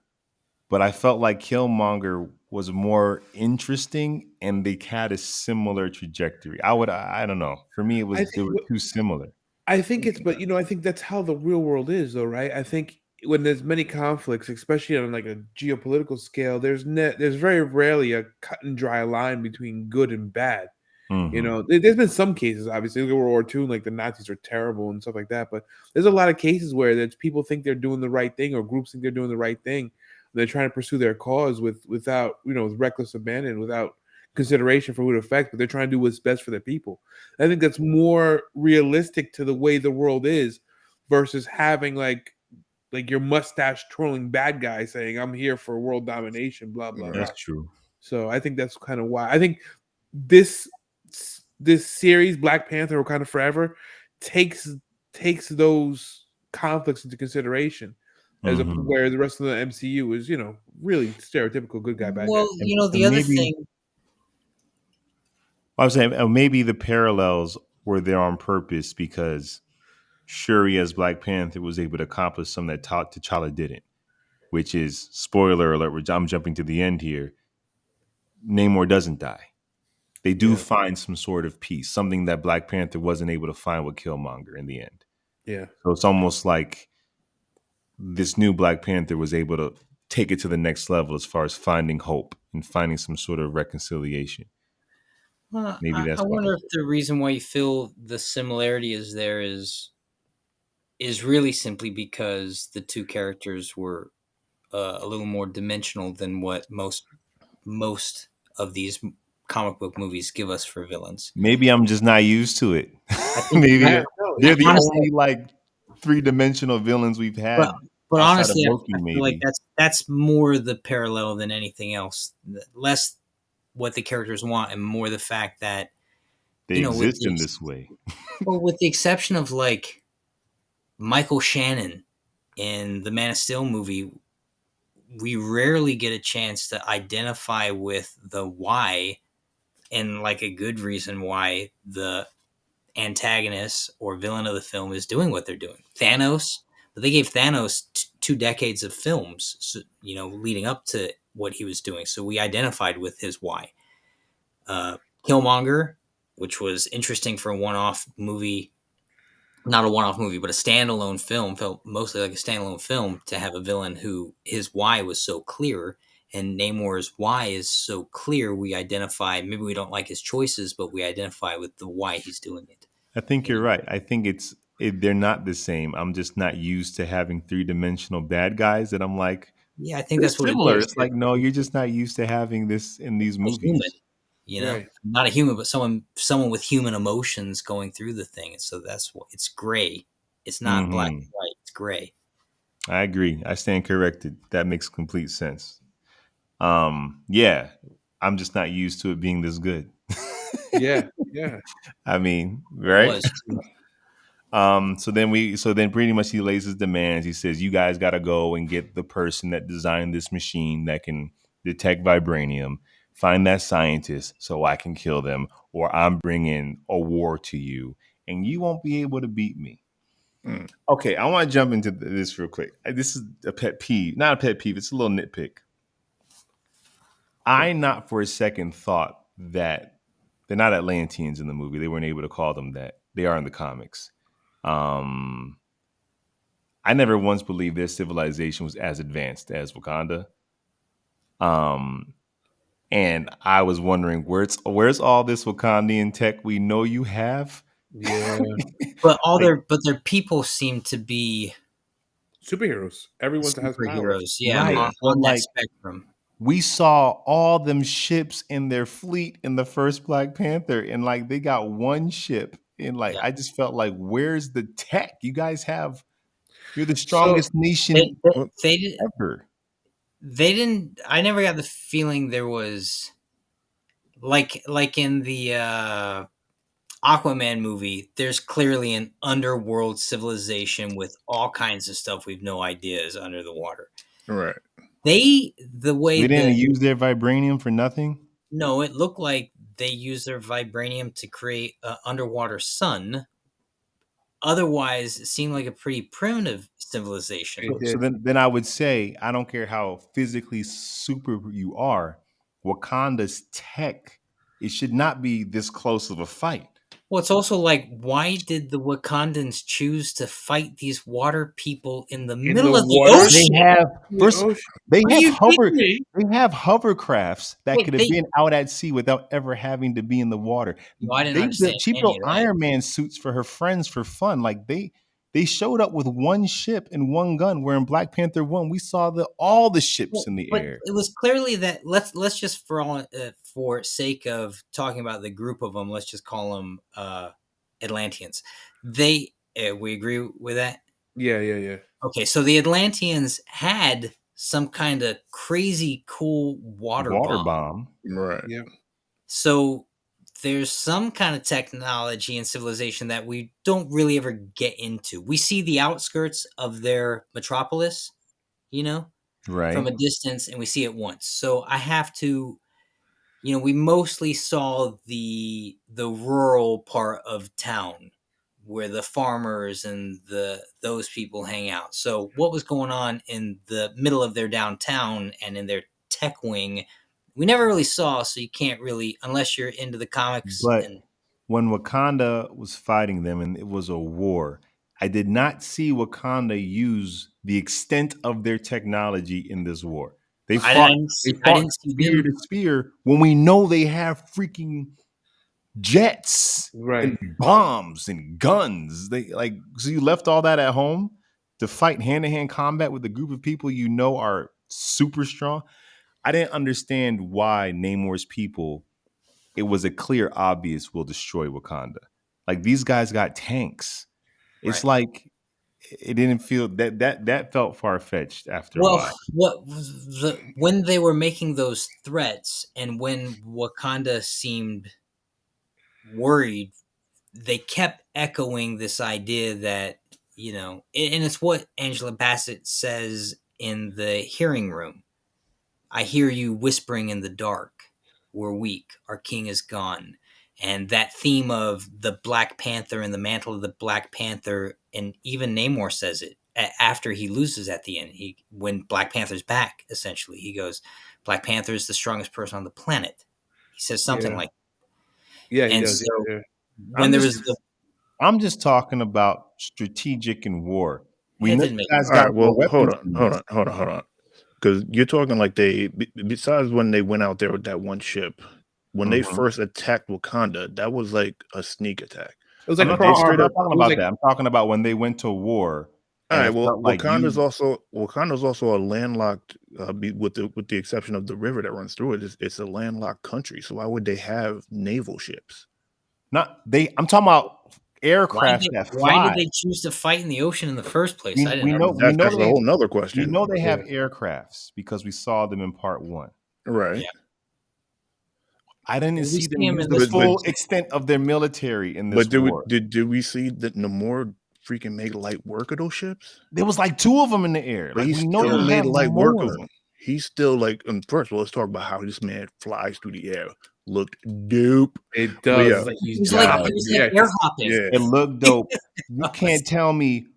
but I felt like Killmonger was more interesting and they had a similar trajectory. I don't know. For me,
I
they
think
were too similar.
I think it's, but I think that's how the real world is, though, right? I think when there's many conflicts, especially on like a geopolitical scale, there's very rarely a cut and dry line between good and bad.
Hmm.
There's been some cases, obviously, look at World War II, like the Nazis are terrible and stuff like that. But there's a lot of cases where there's people think they're doing the right thing, or groups think they're doing the right thing. They're trying to pursue their cause without with reckless abandon, without consideration for who it affects, but they're trying to do what's best for their people. I think that's more realistic to the way the world is versus having like your mustache trolling bad guy saying, "I'm here for world domination," blah blah
Right.
blah.
That's true.
So I think that's kind of why I think this this series, Black Panther, Wakanda Forever, takes takes those conflicts into consideration,
Hmm.
where the rest of the MCU is, really stereotypical good guy, bad guy.
Well, the
And
other
maybe
thing,
I was saying maybe the parallels were there on purpose because Shuri as Black Panther was able to accomplish something that T'Challa didn't, which is spoiler alert. Which I'm jumping to the end here. Namor doesn't die. They do
Yeah,
find some sort of peace, something that Black Panther wasn't able to find with Killmonger in the end.
yeah,
So it's almost like this new Black Panther was able to take it to the next level as far as finding hope and finding some sort of reconciliation. Maybe
I
that's why.
wonder if the reason why you feel the similarity is there is really simply because the two characters were a little more dimensional than what most of these comic book movies give us for villains.
Maybe I'm just not used to it.
I think,
Maybe
yeah. No,
they're the
honestly,
only like three-dimensional villains we've
but
had
but
outside of
honestly, I
Loki.
feel like
Maybe
that's more the parallel than anything else. Less what the characters want, and more the fact that
they
with
exist in this way.
with the exception of like Michael Shannon in the Man of Steel movie, we rarely get a chance to identify with the why and like a good reason why the antagonist or villain of the film is doing what they're doing. Thanos, but they gave Thanos 2 decades of films, so, leading up to what he was doing, so we identified with his why. Killmonger, which was interesting for a one-off movie, not a one-off movie, but a standalone film, felt mostly like a standalone film to have a villain who his why was so clear, and Namor's why is so clear. We identify. Maybe we don't like his choices, but we identify with the why he's doing it.
I think
You
you're
know?
right. I think they're not the same. I'm just not used to having three-dimensional bad guys that I'm like,
Yeah, I think
they're
that's what it
similar.
is.
It's like, no, you're just not used to having this in these
A human,
movies.
right.
not a human, but someone with human emotions going through the thing. And so that's what it's gray. It's not black and
Hmm.
white. It's gray.
I agree. I stand corrected. That makes complete sense. Yeah, I'm just not used to it being this good.
Yeah, yeah,
I mean,
It
right?
was too.
So then pretty much he lays his demands. He says, you guys got to go and get the person that designed this machine that can detect vibranium. Find that scientist so I can kill them, or I'm bringing a war to you, and you won't be able to beat me.
Mm.
Okay, I want to jump into this real quick. This is a pet peeve, not a pet peeve. It's a little nitpick. I not for a second thought that they're not Atlanteans in the movie. They weren't able to call them that. They are in the comics. Um, I never once believed their civilization was as advanced as Wakanda. Um, and I was wondering where's all this Wakandian tech we know you have?
yeah.
But
Like,
but their people seem to be
Superheroes. Everyone has power.
superheroes. Yeah,
right,
Yeah.
but
on that
like
spectrum.
we saw all them ships in their fleet in the first Black Panther, and like they got one ship, and like
Yeah,
I just felt like, where's the tech? You guys have, you're the
So
strongest
they
nation
they,
Well,
they, did,
ever.
they didn't. I never got the feeling there was like in the Aquaman movie. There's clearly an underworld civilization with all kinds of stuff we've no idea is under the water.
right.
The
So
way
they didn't
that
use their vibranium for nothing.
no, it looked like they used their vibranium to create an underwater sun. Otherwise, it seemed like a pretty primitive civilization.
it
So
did.
then I would say, I don't care how physically super you are, Wakanda's tech, it should not be this close of a fight.
Well, it's also like, why did the Wakandans choose to fight these water people in the
In the
middle of the
water,
They
ocean?
have
in the
first
ocean.
they
Are
have
you kidding me?
hovercrafts that could
Wait,
have been out at sea without ever having to be in the water.
I didn't understand
She
any
built
of that.
Iron Man suits for her friends for fun. Like they showed up with one ship and one gun. Where in Black Panther 1, we saw all the ships
Well,
in the
but
air.
it was clearly that let's just for sake of talking about the group of them, let's just call them Atlanteans. They we agree with that.
Yeah, yeah, yeah.
Okay, so the Atlanteans had some kind of crazy cool water
Water
bomb.
bomb.
Right.
Yeah.
So there's some kind of technology and civilization that we don't really ever get into. We see the outskirts of their metropolis, from
Right.
a distance, and we see it once. So I have to, we mostly saw the rural part of town where the farmers and those people hang out. So what was going on in the middle of their downtown and in their tech wing, we never really saw. So you can't really, unless you're into the comics.
But
And
when Wakanda was fighting them and it was a war, I did not see Wakanda use the extent of their technology in this war. They
I
fought
didn't
they
see, I
fought
didn't see
spear
them.
to spear when we know they have freaking jets and
Right.
bombs and guns. They like so you left all that at home to fight hand-to-hand combat with a group of people you know are super strong. I didn't understand why Namor's people, it was a clear obvious will destroy Wakanda. Like these guys got tanks. It's
Right.
like it didn't feel that felt far-fetched after a
Well,
while.
when they were making those threats and when Wakanda seemed worried, they kept echoing this idea that, and it's what Angela Bassett says in the hearing room. I hear you whispering in the dark. We're weak. Our king is gone. And that theme of the Black Panther and the mantle of the Black Panther, and even Namor says it after he loses at the end. When Black Panther's back, essentially, he goes, "Black Panther is the strongest person on the planet." He says something
Yeah.
like,
Yeah, he
and
does.
so
Yeah.
when
I'm
there
just
was the,
I'm just talking about strategic and war. We
it
know
didn't
you
make
guys
All
got
right.
more
Well, hold
weapons
on,
than
hold
this.
on, hold on, hold on. Because you're talking like besides when they went out there with that one ship, when they
Mhm.
first attacked Wakanda, that was like a sneak attack.
It was
I'm
like
not
Like they
Pearl
talking, I'm
straight
Harbor.
not
up.
talking
It was
about
like
that. I'm talking about when they went to war
All
and
right.
it
Well,
felt like you
Wakanda's also a landlocked, with the exception of the river that runs through it. It's a landlocked country. So why would they have naval ships?
not they I'm talking about aircraft that
why
fly.
did they choose to fight in the ocean in the first place? I didn't
We
know.
know we know
That's a
they
whole nother
we
question.
know they have
yeah.
aircrafts because we saw them in part 1.
Right.
Yeah.
I didn't
Well, we
see
see
them
him
use
in
the
this
But
full
movie.
extent of their military in
but
this war.
did we see that Namor freaking make light work of those ships?
There was like 2 of them in the air.
But
Like
he
we know
still
they
made
have
light work of
more.
them. He's still like, first of all, let's talk about how this man flies through the air. Looked dope.
It
But
does.
yeah,
It's like he's
He was like
diving. Yeah.
air hopping.
yeah.
It looked dope. You can't tell me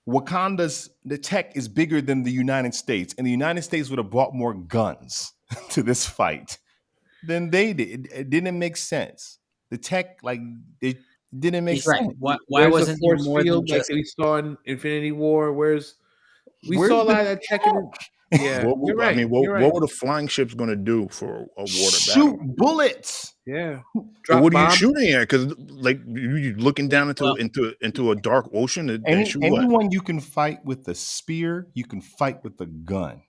the tech is bigger than the United States, and the United States would have brought more guns to this fight than they did. It didn't make sense. The tech, like, it didn't make
He's right.
sense.
Why
Where's the
wasn't there
force
more than
field like
just
that we saw in Infinity War? We
Where's
saw a
the
lot of that tech in it. Yeah, you're
I
right.
mean,
You're right.
what were the flying ships going to do for a water
shoot
battle?
bullets?
Yeah.
But
Drop
what are you
bombs.
shooting at? Because like you looking down
well,
into a dark ocean and shoot what?
Anyone you can fight with a spear, you can fight with a gun.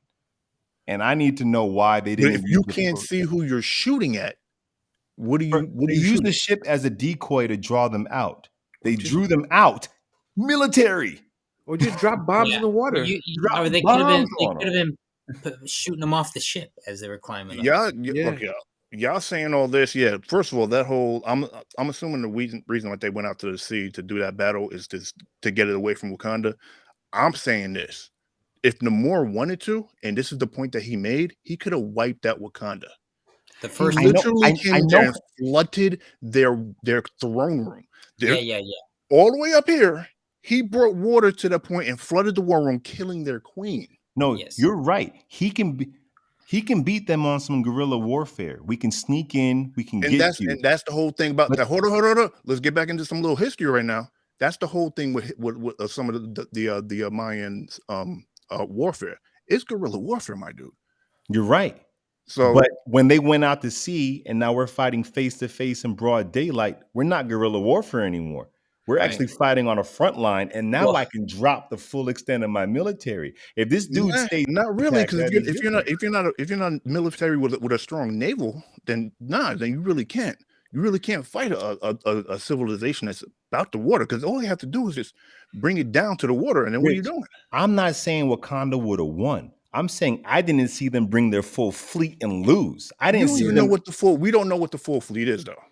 And I need to know why they
But if
didn't use
you
the
can't
full.
see who you're shooting at, what are
They
you
used the
shooting?
ship as a decoy to draw them out. They
Or just
drew them out. Military.
drop bombs
yeah.
in the water.
Drop
Or they could have been
bombs on them.
shooting them off the ship as they were climbing up.
Yeah.
Okay, y'all saying all this? Yeah. First of all, that whole I'm assuming the reason why they went out to the sea to do that battle is to get it away from Wakanda. I'm saying this: if Namor wanted to, and this is the point that he made, he could have wiped out Wakanda.
The
He
first
I know.
literally came
I
in there
know.
and flooded their throne room.
yeah,
They're
yeah, yeah.
all the way up here. He brought water to that point and flooded the war room, killing their queen.
No,
Yes.
you're right. He can beat them on some guerrilla warfare. We can sneak in. We can
And
get you.
that's the whole thing about
But
that. Hold on. Let's get back into some little history right now. That's the whole thing with some of the Mayans warfare. It's guerrilla warfare, my dude.
you're right.
So
But when they went out to sea and now we're fighting face to face in broad daylight, we're not guerrilla warfare anymore. We're
Right.
actually fighting on a front line, and now
Well,
I can drop the full extent of my military. If this dude stays
not really,
intact,
because
that is different.
if you're not military with a strong naval, then then you really can't. You really can't fight a civilization that's about the water, because all you have to do is just bring it down to the water, and then what are you
Rich,
doing?
I'm not saying Wakanda would have won. I'm saying I didn't see them bring their full fleet and lose. I
You
didn't
don't
see
even know
them.
what the full. We don't know what the full fleet is, though.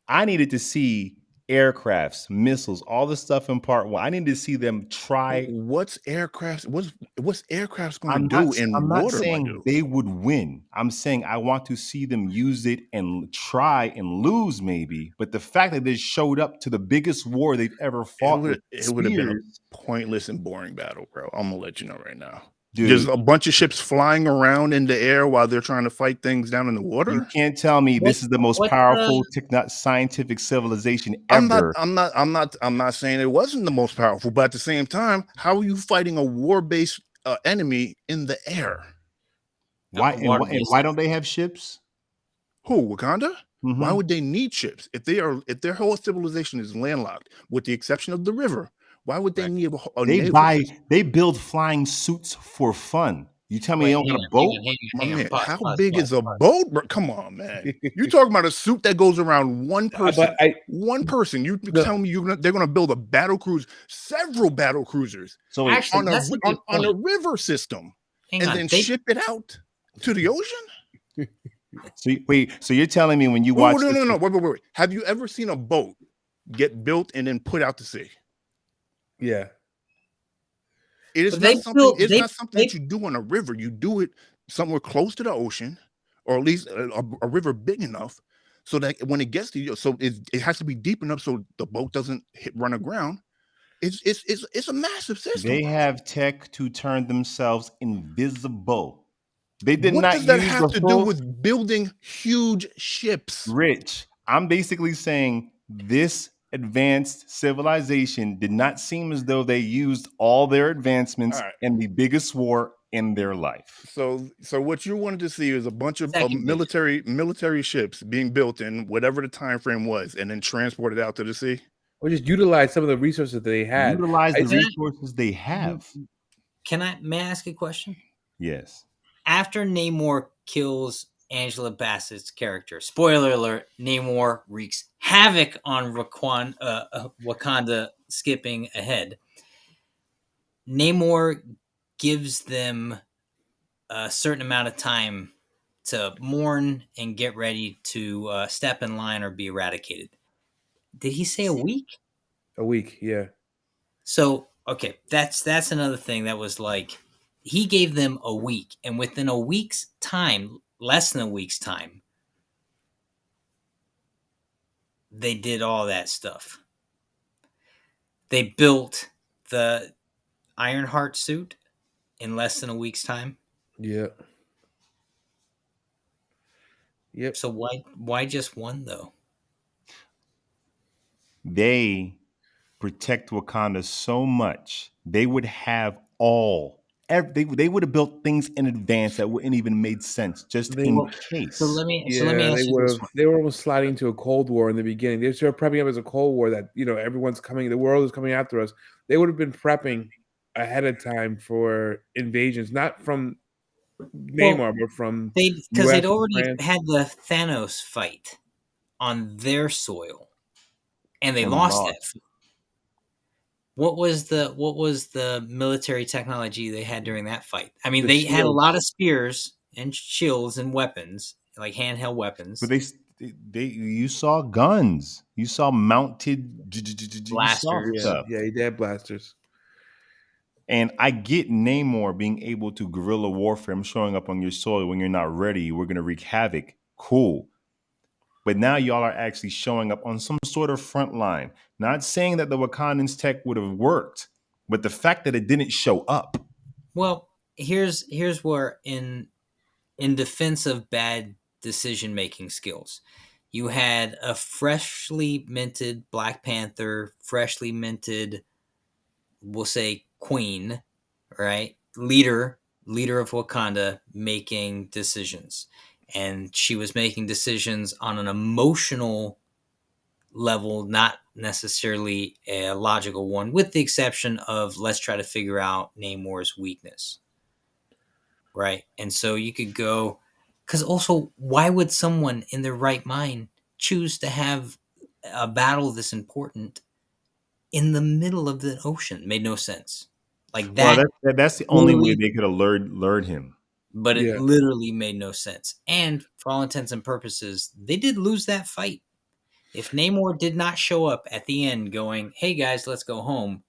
I needed to see aircrafts, missiles, all the stuff in part one. I need to see them try.
What's aircrafts? What's aircrafts going to
I'm not.
do in
I'm not
water, my
saying
dude?
they would win. I'm saying I want to see them use it and try and lose, maybe. But the fact that they showed up to the biggest war they've ever fought with
It would have been a
spears,
pointless and boring battle, bro. I'm gonna let you know right now. There's
dude.
a bunch of ships flying around in the air while they're trying to fight things down in the
You
water.
can't tell me
What
this is the most
what
powerful scientific civilization ever.
I'm not saying it wasn't the most powerful, but at the same time, how are you fighting a war-based enemy in the air?
Why and
water-based?
why don't they have ships?
Who, Wakanda? Why
Mhm.
would they need ships if their whole civilization is landlocked, with the exception of the river? Why would they
Right.
need a naval system?
They build flying suits for fun. You tell me they
Wait,
don't
hang
got a
on, hang
boat?
on, hang on,
My
hang on.
man,
Pause,
how
pause,
big
pause,
is a
pause.
boat, bro? Come on, man. You talking about a suit that goes around one person?
But
One person. You
no,
tell me they're gonna build a battle cruise, several battle cruisers
So wait,
Actually, that's a good
on a
point.
river system,
Hang
and
on.
then
They
ship it out to the ocean?
so you're telling me when you
Oh
watch
no,
this
no, no. Wait. Have you ever seen a boat get built and then put out to sea?
yeah,
It is
but
not
they
something.
built
It's not something that
they
you do on a river. You do it somewhere close to the ocean, or at least a river big enough, so that when it gets to you, so it has to be deep enough so the boat doesn't run aground. It's a massive system,
they
bro.
have tech to turn themselves invisible. They did
What
not
does that
use
have
the
to do
full
with building huge ships?
rich. I'm basically saying this advanced civilization did not seem as though they used all their
All
advancements
right.
in the biggest war in their life.
So what you wanted to see is a bunch of
second biggest.
military ships being built in whatever the time frame was, and then transported out to the sea.
or just utilize some of the resources that they had.
Utilize
I,
the
Can I
resources they have.
may I ask a question?
Yes.
After Namor kills Angela Bassett's character, spoiler alert, Namor wreaks havoc on Wakanda, skipping ahead. Namor gives them a certain amount of time to mourn and get ready to step in line or be eradicated. Did he say a week?
a week, yeah.
So okay, that's another thing that was like he gave them a week, and within a week's time, less than a week's time, they did all that stuff. They built the Ironheart suit in less than a week's time.
Yeah. Yep.
So why just one though?
They protect Wakanda so much, they would have all. They would have built things in advance that wouldn't even made sense just
They
in
Well,
case.
so let me
Yeah,
ask you this one.
they were almost sliding into a cold war in the beginning. They started prepping up as a cold war that everyone's coming, the world is coming after us. They would have been prepping ahead of time for invasions, not from
Well,
Neymar, but from
because
US
they'd
and
already
France.
had the Thanos fight on their soil, and they
And
lost that.
lost.
What was the military technology they had during that fight? I mean,
The
they had a lot
shields.
of spears and shields and weapons, like handheld
But
weapons,
they you saw guns. You saw mounted you saw
blasters.
Yeah,
stuff.
yeah, he had blasters.
And I get Namor being able to guerrilla warfare. I'm showing up on your soil when you're not ready. We're gonna wreak havoc. Cool. But now y'all are actually showing up on some sort of front line. Not saying that the Wakandans tech would have worked, but the fact that it didn't show up.
Well, here's where in defense of bad decision making skills, you had a freshly minted Black Panther, freshly minted, we'll say Queen, right? Leader of Wakanda making decisions. And she was making decisions on an emotional level, not necessarily a logical one, with the exception of let's try to figure out Namor's weakness. Right. And so you could go, because also, why would someone in their right mind choose to have a battle this important in the middle of the ocean? Made no sense. Like
Well,
that
that's the only way
literally,
they could have lured him.
but it
Yeah.
literally made no sense. And for all intents and purposes, they did lose that fight. If Namor did not show up at the end going, "Hey guys, let's go home,"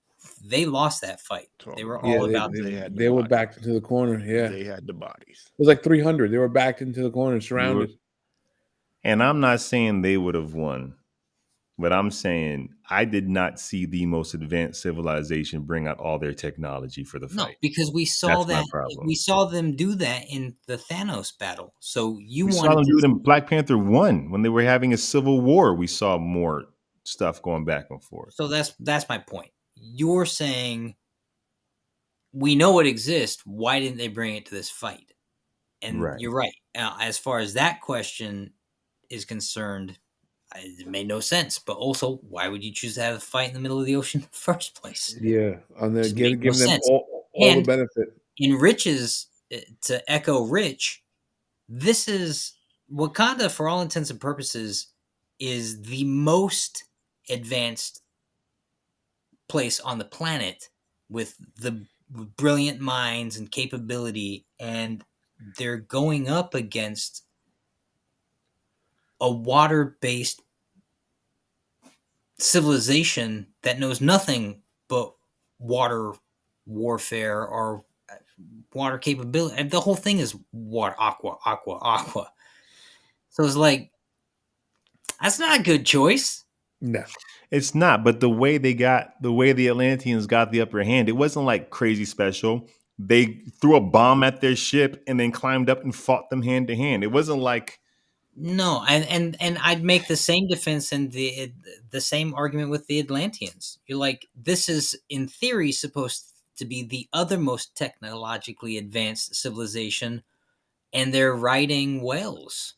they lost that fight. They were
Yeah,
all about
they had the
they were
bodies.
backed into the corner. Yeah,
They had the bodies.
it was like 300. They were backed into the corner, surrounded.
And I'm not saying they would have won, but I'm saying I did not see the most advanced civilization bring out all their technology for the
no,
fight.
because we saw
That's my
that we
problem.
saw them do that in the Thanos battle. So you
We saw
wanted
them
to
do it in Black Panther 1 when they were having a civil war. We saw more stuff going back and forth.
So that's my point. You're saying we know it exists. Why didn't they bring it to this fight? And
Right.
you're right. As far as that question is concerned, it made no sense. But also, why would you choose to have a fight in the middle of the ocean in the first place?
Yeah, on
It
there,
just made no
giving them
sense.
all the
And
benefit.
in Rich's, to echo Rich, this is Wakanda, for all intents and purposes, is the most advanced place on the planet with the brilliant minds and capability, and they're going up against a water-based civilization that knows nothing but water warfare or water capability. And the whole thing is water, aqua, aqua, aqua. So it's like, that's not a good choice.
No.
It's not, but the way the Atlanteans got the upper hand, it wasn't like crazy special. They threw a bomb at their ship and then climbed up and fought them hand to hand. It wasn't like
No, and I'd make the same defense and the same argument with the Atlanteans. You're like, this is in theory supposed to be the other most technologically advanced civilization, and they're riding whales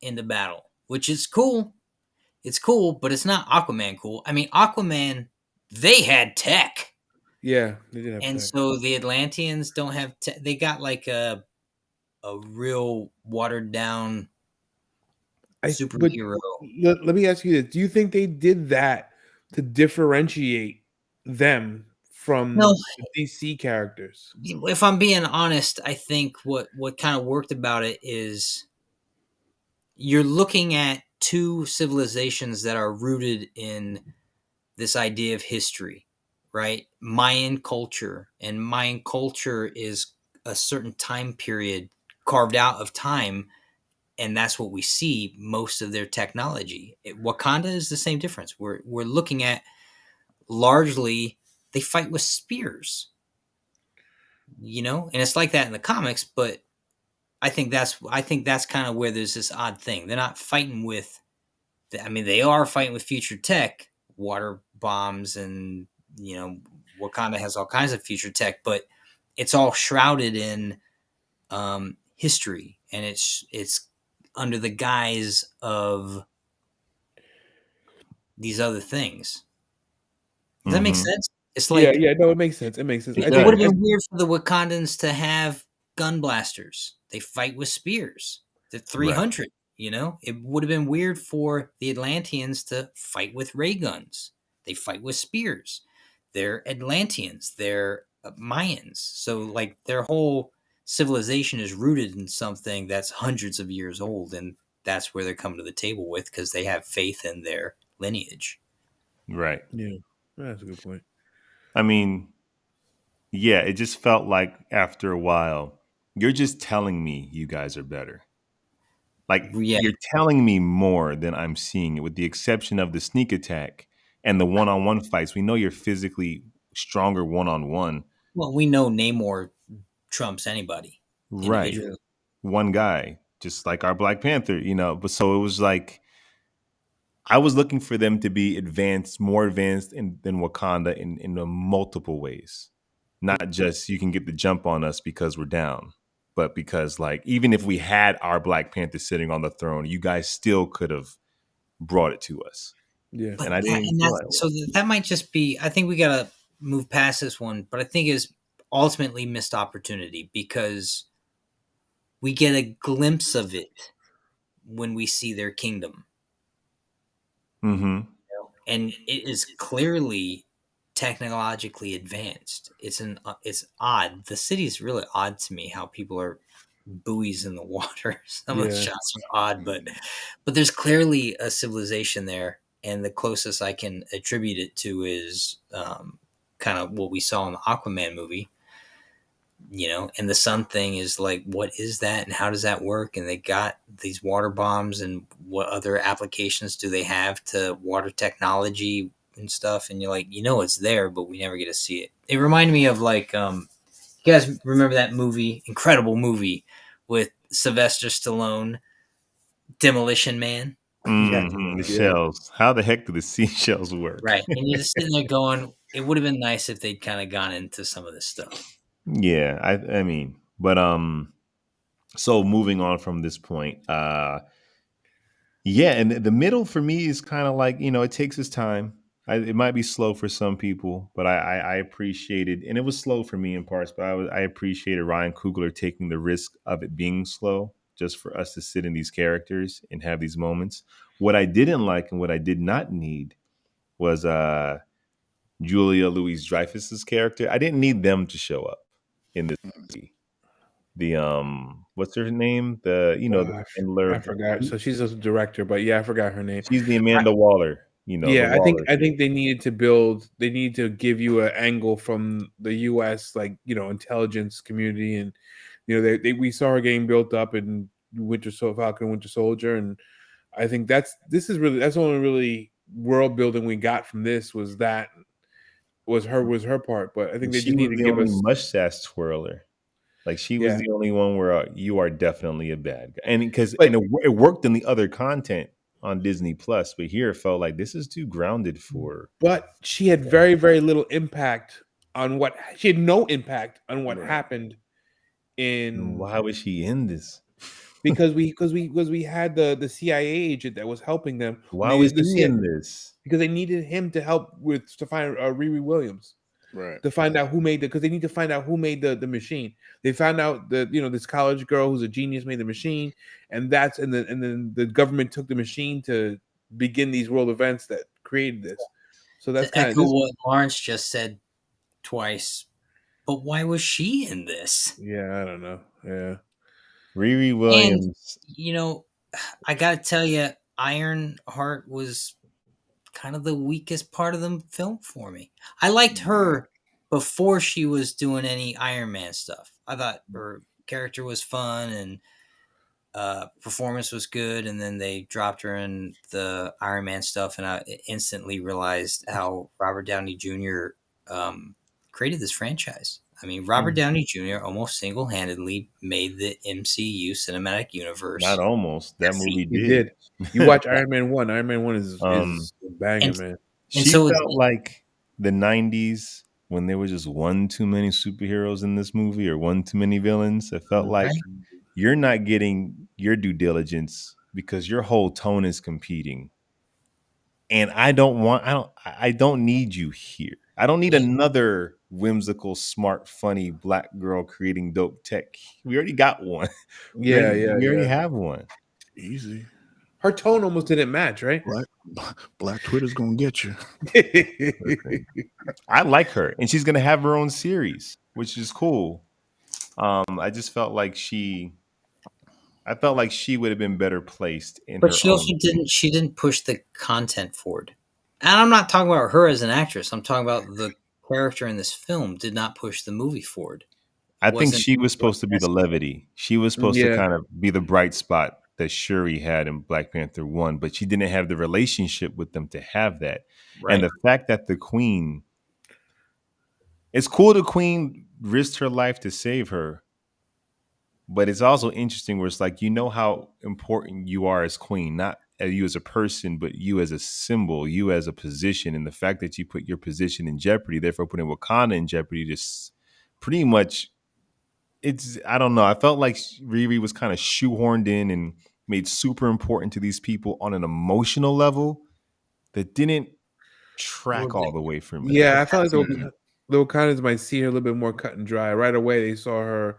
into battle, which is cool. It's cool, but it's not Aquaman cool. I mean, Aquaman, they had tech,
Yeah, they did have
and
tech.
so the Atlanteans don't have tech. They got like a real watered down
But
superhero.
let me ask you this: do you think they did that to differentiate them
No,
from the DC characters?
if I'm being honest, I think what kind of worked about it is you're looking at two civilizations that are rooted in this idea of history, right? Mayan culture, and Mayan culture is a certain time period carved out of time, and that's what we see most of their technology. Wakanda is the same difference. We're looking at largely they fight with spears, and it's like that in the comics, but I think that's kind of where there's this odd thing. They're not fighting with. I mean, they are fighting with future tech, water bombs, and Wakanda has all kinds of future tech, but it's all shrouded in history, and it's under the guise of these other things. Does that make
mhm.
sense? It's
Yeah,
like
yeah, no, it makes sense. It makes sense.
It
I
it would
think
have
does.
been weird for the Wakandans to have gun blasters. They fight with spears. They're
Right.
300, It would have been weird for the Atlanteans to fight with ray guns. They fight with spears. They're Atlanteans. They're Mayans. So, like, their whole civilization is rooted in something that's hundreds of years old, and that's where they're coming to the table with because they have faith in their lineage.
Right.
yeah, that's a good point.
I mean, yeah, it just felt like after a while, you're just telling me you guys are better. Like
Yeah.
you're telling me more than I'm seeing it, with the exception of the sneak attack and the one-on-one fights. We know you're physically stronger one-on-one.
Well, we know Namor trumps anybody
Right.
Yeah,
individually.
One guy, just like our Black Panther. But so it was like I was looking for them to be advanced, more advanced than Wakanda in multiple ways. Not just you can get the jump on us because we're down, but because like even if we had our Black Panther sitting on the throne, you guys still could have brought it to us.
yeah,
And
But
I didn't feel that way.
that might just be. I think we gotta move past this one, but I think is ultimately missed opportunity because we get a glimpse of it when we see their kingdom,
Mm-hmm.
and it is clearly technologically advanced. It's odd. The city is really odd to me. How people are buoys in the water. Some of the
yeah.
shots are odd, but there's clearly a civilization there and the closest I can attribute it to is kind of what we saw in the Aquaman movie. And the sun thing is like, what is that and how does that work? And they got these water bombs, and what other applications do they have to water technology and stuff? And you're like, it's there, but we never get to see it. It reminded me of like, you guys remember that movie, incredible movie with Sylvester Stallone, Demolition Man?
Yeah,
The
yeah.
shells. How the heck do the seashells work?
Right. And you're just sitting there going, it would have been nice if they'd kind of gone into some of this stuff.
Yeah, I mean, but so moving on from this point, yeah, and the middle for me is kind of like, it takes its time. It might be slow for some people, but I appreciated, and it was slow for me in parts, but I appreciated Ryan Coogler taking the risk of it being slow just for us to sit in these characters and have these moments. What I didn't like and what I did not need was Julia Louis Dreyfus's character. I didn't need them to show up in this movie. The what's her name? The handler
I
of
forgot.
the,
So she's a director, but yeah, I forgot her name.
she's the Amanda Waller, the
Yeah, I think
Waller
I
chick.
think they need to give you an angle from the US, like, intelligence community. And we saw her getting built up in Falcon Winter Soldier. And I think that's the only really world building we got from this, was her part. But I think
And
they
she
just need
was
to
the
give
only
us.
mustache twirler. Like she was
Yeah.
the only one where you are definitely a bad guy, and because
But
it worked in the other content on Disney Plus, but here it felt like this is too grounded for.
she had very, very little impact on what she had no impact on what
Right.
happened in
Why was she in this?
because we had the CIA agent that was helping them when
Why was
the
he
CIA,
in this?
because they needed him to help to find Riri Williams,
Right.
to find out who made because they need to find out who made the machine. They found out that this college girl who's a genius made the machine, and then the government took the machine to begin these world events that created this. So that's
To
kind of
echo
this.
what Lawrence just said twice, but why was she in this?
Yeah, I don't know. Yeah.
Riri
And,
Williams.
I got to tell you, Ironheart was kind of the weakest part of the film for me. I liked her before she was doing any Iron Man stuff. I thought her character was fun and performance was good, and then they dropped her in the Iron Man stuff, and I instantly realized how Robert Downey Jr. Created this franchise. I mean, Robert Downey Jr. almost single-handedly made the MCU cinematic
Not
universe
almost. That
their feet.
movie
He
did.
did. You watch Iron Man 1. Iron Man 1
um,
is a banger,
And
man.
and
she
so it's
felt like the '90s when there was just one too many superheroes in this movie or one too many villains. It felt like
right.
you're not getting your due diligence because your whole tone is competing. And I don't need you here. I don't need
Yeah,
another whimsical, smart, funny black girl creating dope tech. We already got one. We
Yeah,
already
yeah,
we already
yeah.
have one.
Easy.
Her tone almost didn't match, right?
Black Black Twitter's gonna get you.
Listen, I like her, and she's gonna have her own series, which is cool. I just felt like she would have been better placed in
but
her
she also
own thing.
didn't push the content forward. And I'm not talking about her as an actress. I'm talking about the character in this film did not push the movie forward.
I think
Wasn't
she was supposed to be the
invested.
levity. She was supposed to
Yeah.
kind of be the bright spot that Shuri had in Black Panther 1, but she didn't have the relationship with them to have that. And
Right.
the fact that the queen, it's cool the queen risked her life to save her, but it's also interesting where it's like, how important you are as queen, not you as a person, but you as a symbol, you as a position. And the fact that you put your position in jeopardy, therefore putting Wakanda in jeopardy, just pretty much I don't know. I felt like Riri was kind of shoehorned in and made super important to these people on an emotional level that didn't
Well,
track all the way for me.
yeah, I felt like
Yeah.
the Wakandans might see her a little bit more cut and dry. Right away, they saw her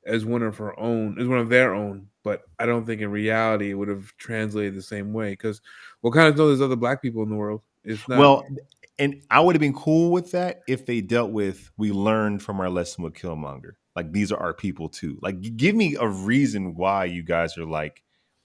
as one of their own. But I don't think in reality it would have translated the same way, because Wakandans know there's other black people in the world. It's not.
Well, and I would have been cool with that if they dealt with we learned from our lesson with Killmonger. Like these are our people too. Like give me a reason why you guys are like,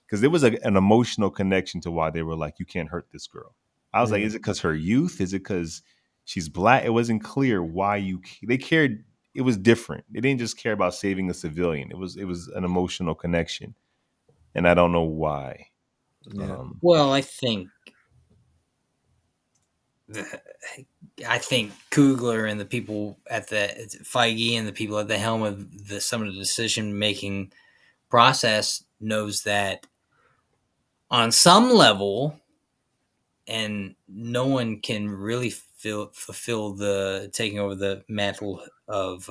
because there was an emotional connection to why they were like, you can't hurt this girl. I was like, is it because her youth? Is it because she's black? It wasn't clear why they cared. It was different. They didn't just care about saving a civilian. It was an emotional connection, and I don't know why.
Yeah.
Well, I think Kugler and the people at the Feige and the people at the helm of some of the decision making process knows that on some level, and no one can really fulfill the taking over the mantle of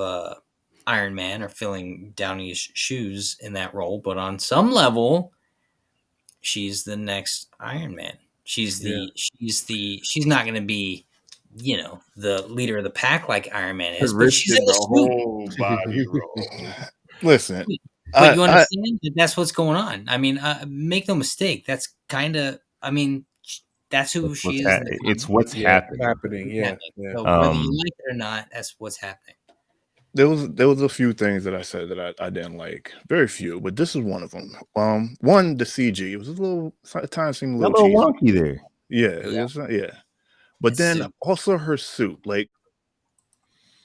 Iron Man or filling Downey's shoes in that role. But on some level, she's the next Iron Man. She's not going to be, the leader of the pack like Iron Man is, but she's in the suit.
whole body roll. Listen,
But you
I
understand that that's what's going on. I mean, make no mistake. That's kind of, I mean, that's who she is in the
It's
comic.
what's
Yeah.
happening.
Happening. Yeah.
Happening.
Yeah.
So whether you like it or not, that's what's happening.
there was a few things that I said that I didn't like. Very few, but this is one of them. One, the CG. It was a little at times seemed a
Got a
little
little
cheesy.
wonky there.
Yeah, yeah. But
His
then
suit
also her suit. Like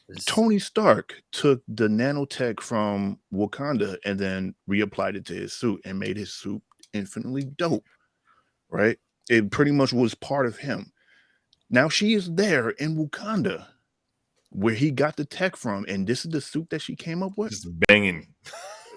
is
Tony Stark took the nanotech from Wakanda and then reapplied it to his suit and made his suit infinitely dope. Right? It pretty much was part of him. Now she is there in Wakanda where he got the tech from, and this is the suit that she came up with.
Just banging.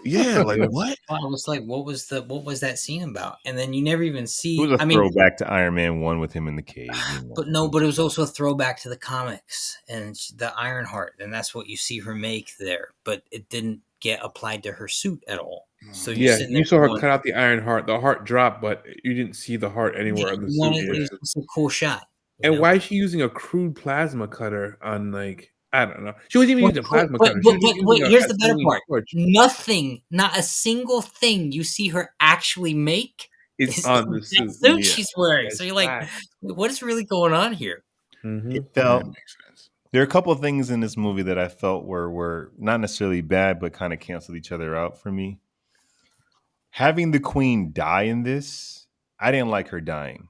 Yeah, like
Yeah.
what?
I was like, what was that scene about? And then you never even
It
see.
was a
I mean,
throwback to Iron Man 1 with him in the cave.
but it was also a throwback to the comics and the Ironheart, and that's what you see her make there. But it didn't get applied to her suit at all. So you're
Yeah.
sitting
You
there
saw her
going,
cut out the iron heart. The heart dropped, but you didn't see the heart anywhere on the suit.
it was just a cool shot.
And why is she using a crude plasma cutter on, like, I don't know. She wasn't even
Well,
using a plasma
but,
cutter. She
but,
was
but,
just
but
using
here's
a
the better
acetylene
part.
torch.
Nothing, not a single thing you see her actually make
It's
is
on
in
the
that
suit.
suit
Yeah.
she's wearing. So
That's
you're like,
facts.
what is really going on here?
Mhm.
It
Yeah,
felt
it makes sense.
there are a couple of things in this movie that I felt were not necessarily bad, but kind of canceled each other out for me. Having the queen die in this, I didn't like her dying.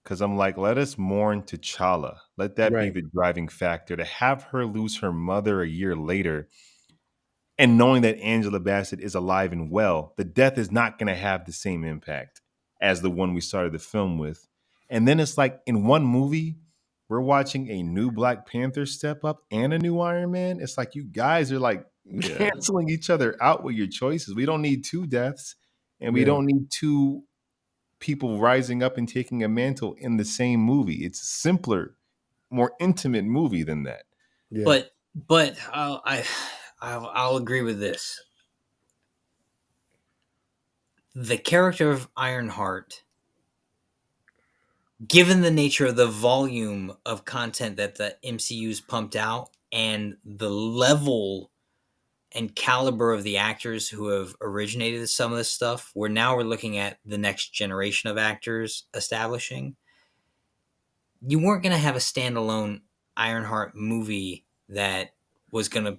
Because I'm like, let us mourn T'Challa. Let that be
Right.
the driving factor. To have her lose her mother a year later, and knowing that Angela Bassett is alive and well, the death is not going to have the same impact as the one we started the film with. And then it's like in one movie, we're watching a new Black Panther step up and a new Iron Man. It's like you guys are like
Yeah.
canceling each other out with your choices. We don't need two deaths, and we
Yeah.
don't need two people rising up and taking a mantle in the same movie. It's a simpler, more intimate movie than that.
Yeah.
But I'll agree with this. The character of Ironheart, given the nature of the volume of content that the MCU's pumped out and the level and caliber of the actors who have originated some of this stuff, where now we're looking at the next generation of actors establishing, you weren't going to have a standalone Ironheart movie that was going to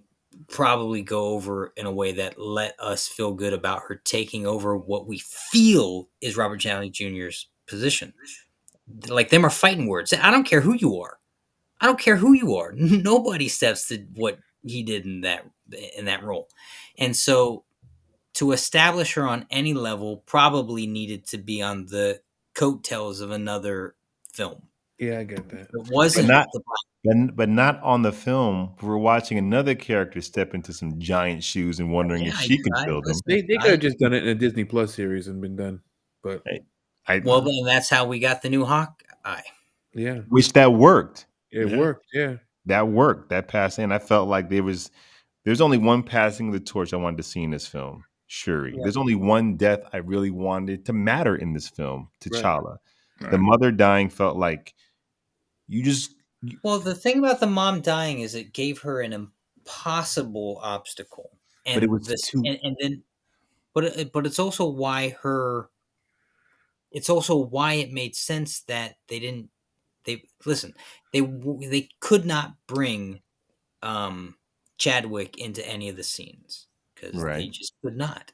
probably go over in a way that let us feel good about her taking over what we feel is Robert Downey Jr.'s position. Like, them are fighting words. I don't care who you are. I don't care who you are. Nobody steps to what he did in that role. And so to establish her on any level probably needed to be on the coattails of another film.
Yeah, I get that.
It
But
wasn't
not
the
but not on the film. We're watching another character step into some giant shoes and wondering if she can fill them.
They could have just done it in a Disney Plus series and been done. But
well, then that's how we got the new Hawkeye.
yeah,
Which that worked.
it
Yeah.
worked. Yeah.
That worked. That passed in. I felt like there's only one passing of the torch I wanted to see in this film. Shuri.
Yeah.
There's only one death I really wanted to matter in this film.
Right.
T'Challa. The
Right.
mother dying felt like you
Well, the thing about the mom dying is it gave her an impossible obstacle, and
but it was
this,
too
and then, but it's also why it's also why it made sense that they listen, they could not bring Chadwick into any of the scenes because they
right.
just could not.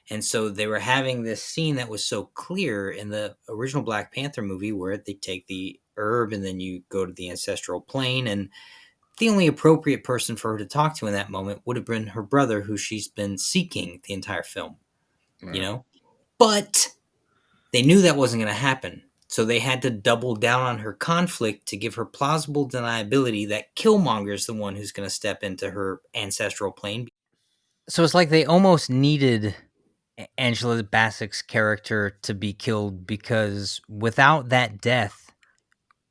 And so they were having this scene that was so clear in the original Black Panther movie where they take the herb, and then you go to the ancestral plane. And the only appropriate person for her to talk to in that moment would have been her brother, who she's been seeking the entire film, you know? But they knew that wasn't going to happen. So they had to double down on her conflict to give her plausible deniability that Killmonger's the one who's going to step into her ancestral plane. So it's like they almost needed Angela Bassett's character to be killed, because without that death,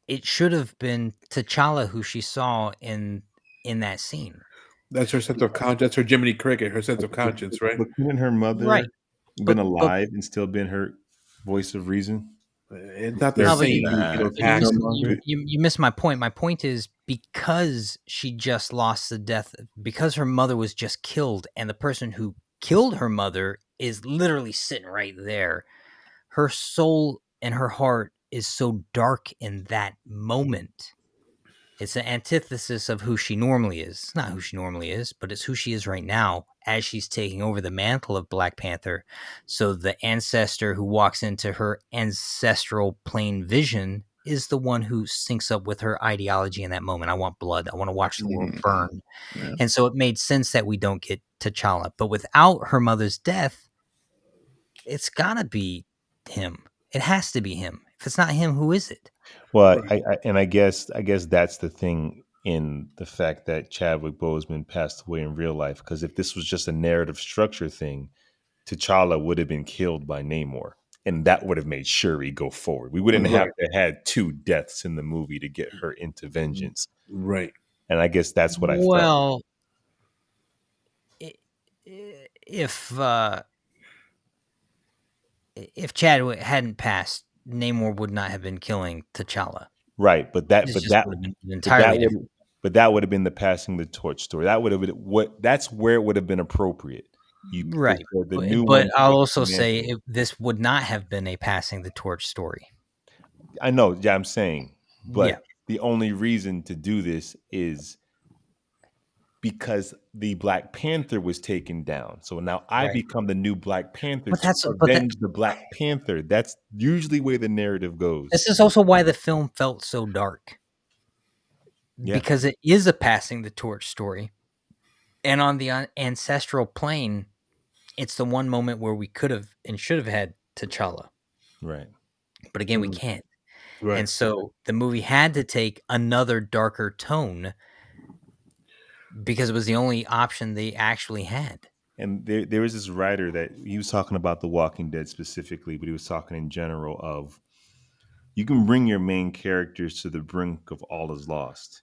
it should have been T'Challa who she saw in that scene.
That's her sense of conscience. That's her Jiminy Cricket, her sense of conscience, right?
But couldn't her mother
Right.
been
But
alive and still been her voice of reason?
It's not the
No, but
same, task.
you missed my point. My point is, because she just lost the death, because her mother was just killed, and the person who killed her mother is literally sitting right there. Her soul and her heart is so dark in that moment. It's an antithesis of who she normally is. It's not who she normally is, but it's who she is right now as she's taking over the mantle of Black Panther. So the ancestor who walks into her ancestral plane vision is the one who syncs up with her ideology in that moment. I want blood. I want to watch the world burn.
Yeah.
And so it made sense that we don't get T'Challa. But without her mother's death, it's got to be him. It has to be him. If it's not him, who is it?
Well, I guess that's the thing in the fact that Chadwick Boseman passed away in real life. Because if this was just a narrative structure thing, T'Challa would have been killed by Namor, and that would have made Shuri go forward. We wouldn't have to had 2 deaths in the movie to get her into vengeance.
Right.
And I guess that's what I felt.
Well, if Chadwick hadn't passed, Namor would not have been killing T'Challa.
Right, but that
would have been entirely different.
But that would have been the passing the torch story. That would have been that's where it would have been appropriate.
Right.
The new
but
one
I'll also say this would not have been a passing the torch story.
I know, yeah, I'm saying, but
Yeah.
the only reason to do this is because the Black Panther was taken down. So now I become the new Black Panther to avenge the Black Panther. That's usually where the narrative goes.
This is also why the film felt so dark.
Yeah.
Because it is a passing the torch story. And on the ancestral plane, it's the one moment where we could have and should have had T'Challa.
Right.
But again, we can't.
Right.
And so the movie had to take another darker tone because it was the only option they actually had.
And there was this writer that he was talking about The Walking Dead specifically, but he was talking in general of you can bring your main characters to the brink of all is lost,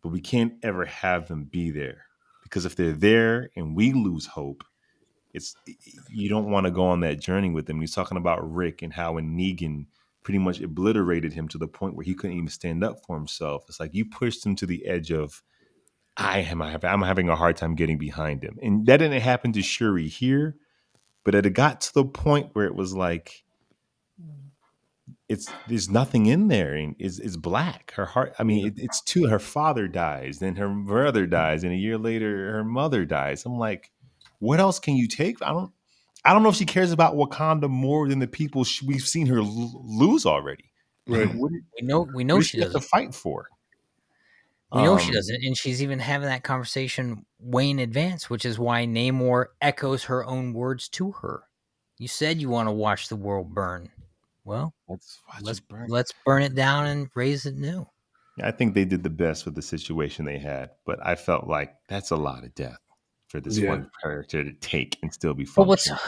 but we can't ever have them be there, because if they're there and we lose hope, you don't want to go on that journey with them. He's talking about Rick and how when Negan pretty much obliterated him to the point where he couldn't even stand up for himself. It's like you pushed him to the edge of I'm having a hard time getting behind him. And that didn't happen to Shuri here, but it got to the point where it was like there's nothing in there, and it's black. Her heart, I mean, it's two. Her father dies, then her brother dies, and a year later her mother dies. I'm like, what else can you take? I don't know if she cares about Wakanda more than the people we've seen her lose already.
Right.
We know she doesn't
have to fight for.
We know she doesn't, and she's even having that conversation way in advance, which is why Namor echoes her own words to her. You said you want to watch the world burn. Well, let's burn it down and raise it new.
I think they did the best with the situation they had, but I felt like that's a lot of death for this one character to take and still be functional.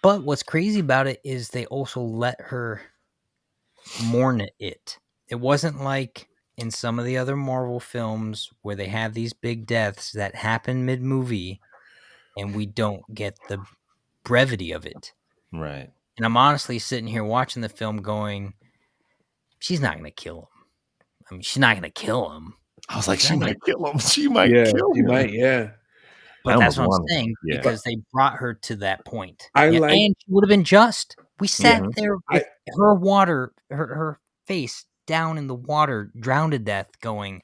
But what's crazy about it is they also let her mourn it. It wasn't like in some of the other Marvel films where they have these big deaths that happen mid-movie and we don't get the brevity of it.
Right.
And I'm honestly sitting here watching the film going, she's not going to kill him. I mean, she's not going to kill him.
I was like, she might kill him. She might kill him.
She might, yeah.
But that's what I'm saying, because they brought her to that point.
And
she would have been just. We sat there with her face down in the water, drowned to death, going,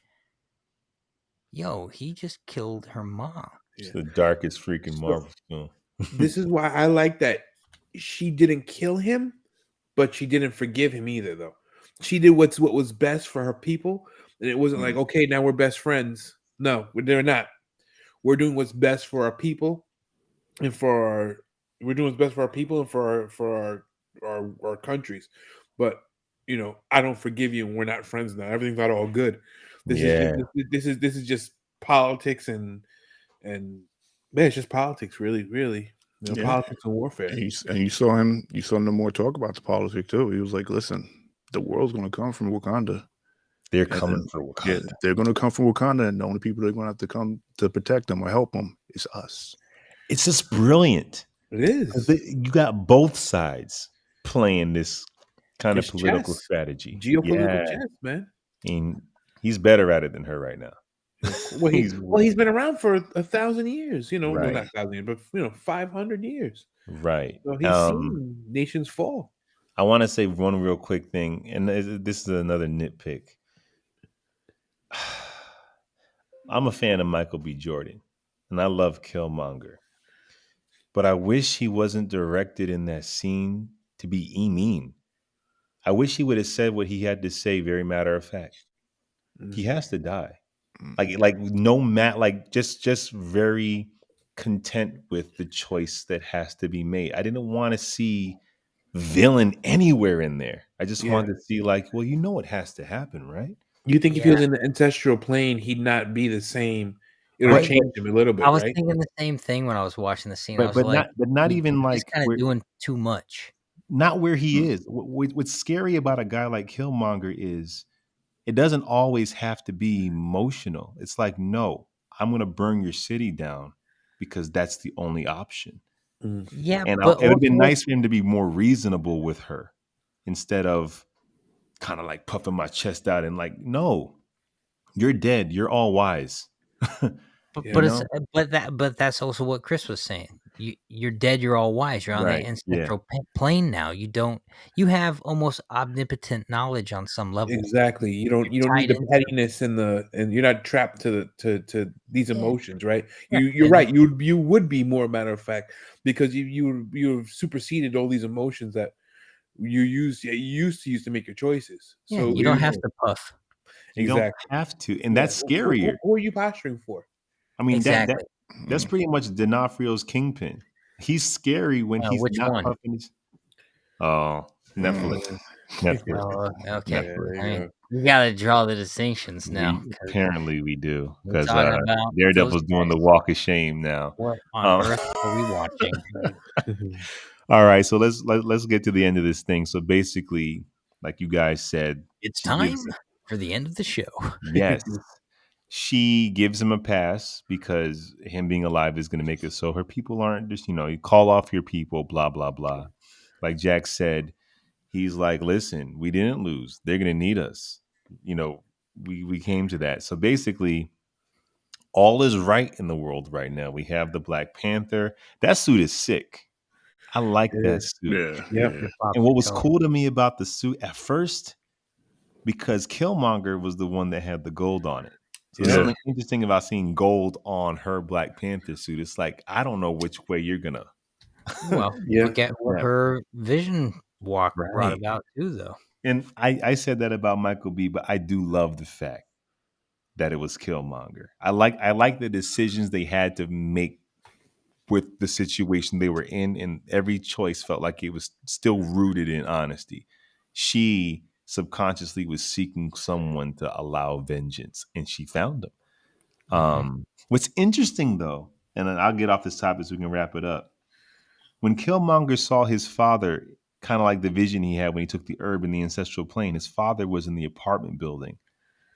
yo, he just killed her mom.
It's the darkest freaking Marvel film.
This is why I like that she didn't kill him, but she didn't forgive him either, though. she did what was best for her people, and it wasn't like,
Mm.
okay, now we're best friends. No, they're not. We're doing what's best for our people and for our we're doing what's best for our people and for our countries. But I don't forgive you, and we're not friends now. Everything's not all good. This is just
Yeah.
this is just politics and man, it's just politics, really, really.
Yeah,
Politics and warfare.
and you saw him. You saw no more talk about the politics too. He was like, "Listen, the world's gonna come from Wakanda,
They're
and
coming
then
for
yeah,
Wakanda.
they're gonna come from Wakanda, and the only people they're gonna have to come to protect them or help them is us."
It's just brilliant.
It
'Cause
is.
you got both sides playing this kind of
It's
political
chess,
strategy.
geopolitical
Yeah,
chess, man.
and he's better at it than her right now.
Well,
He's
he's been around for 1,000 years. No,
right,
not 1,000 years, but 500 years.
right.
So he's seen nations fall.
I want to say one real quick thing, and this is another nitpick. I'm a fan of Michael B. Jordan, and I love Killmonger, but I wish he wasn't directed in that scene to be mean. I wish he would have said what he had to say, very matter of fact. He
Mm.
has to die.
Mm.
Like no like just very content with the choice that has to be made. I didn't want to see villain anywhere in there. I just
Yeah.
wanted to see like, well, it has to happen, right?
You think if he
Yeah,
was in the ancestral plane, he'd not be the same? It'll
But
I
change him a little
I
bit,
was
right?
thinking the same thing when I was watching the scene. I
but
was
but
like,
not
"You
even
just
like
kinda
where
doing too much."
not where he
Mm.
is. What's scary about a guy like Killmonger is it doesn't always have to be emotional. It's like, no, I'm gonna burn your city down because that's the only option.
Mm.
Yeah,
And
but
it would have
also
been
like
nice for him to be more reasonable with her instead of kind of like puffing my chest out and like, no, you're dead. You're all wise.
Yeah.
but that's also what Chris was saying. You're dead, you're all wise, you're on the
Right. Yeah.
ancestral plane now. You have almost omnipotent knowledge on some level.
Exactly.
You're
You don't need
tied
the
into
pettiness and you're not trapped to these
yeah,
emotions, right?
yeah,
You're
and
right. You would be more matter of fact because you've superseded all these emotions that you used to make your choices.
yeah,
So
you don't have to puff.
You don't
exactly.
have to. And
Yeah.
that's scarier.
Who are you posturing for?
I mean,
Exactly.
that's
Mm.
pretty much D'Onofrio's Kingpin. He's scary when he's
Which
not
one?
puffing his oh,
Mm.
Netflix. Netflix.
Oh,
Yeah,
okay.
Netflix.
there
I
you
mean,
go.
you gotta draw the distinctions now
We
because
apparently we do
we're
because
talking about those
Daredevil's doing the
guys.
walk of shame now.
What on
Um,
earth are we watching?
all right, so let's get to the end of this thing. So basically, like you guys said,
It's
she gives
time for the end of the show.
yes, she gives him a pass because him being alive is going to make it so her people aren't just you call off your people, blah blah blah. Like Jack said, he's like, listen, we didn't lose. They're going to need us. You know, we came to that. So basically, all is right in the world right now. We have the Black Panther. That suit is sick. I like
It
that
is.
suit.
Yeah,
Yep.
yeah.
And what was cool to me about the suit at first, because Killmonger was the one that had the gold on it. So there's
Yep.
Yeah.
something interesting about seeing gold on her Black Panther suit. It's like, I don't know which way you're gonna
Well,
Yeah.
look at what
snap.
her vision walk brought
Right.
about too, though.
And I said that about Michael B, but I do love the fact that it was Killmonger. I like the decisions they had to make with the situation they were in, and every choice felt like it was still rooted in honesty. She subconsciously was seeking someone to allow vengeance, and she found him.
Mhm.
What's interesting though, and then I'll get off this topic so we can wrap it up. When Killmonger saw his father, kind of like the vision he had when he took the herb in the ancestral plane, his father was in the apartment building,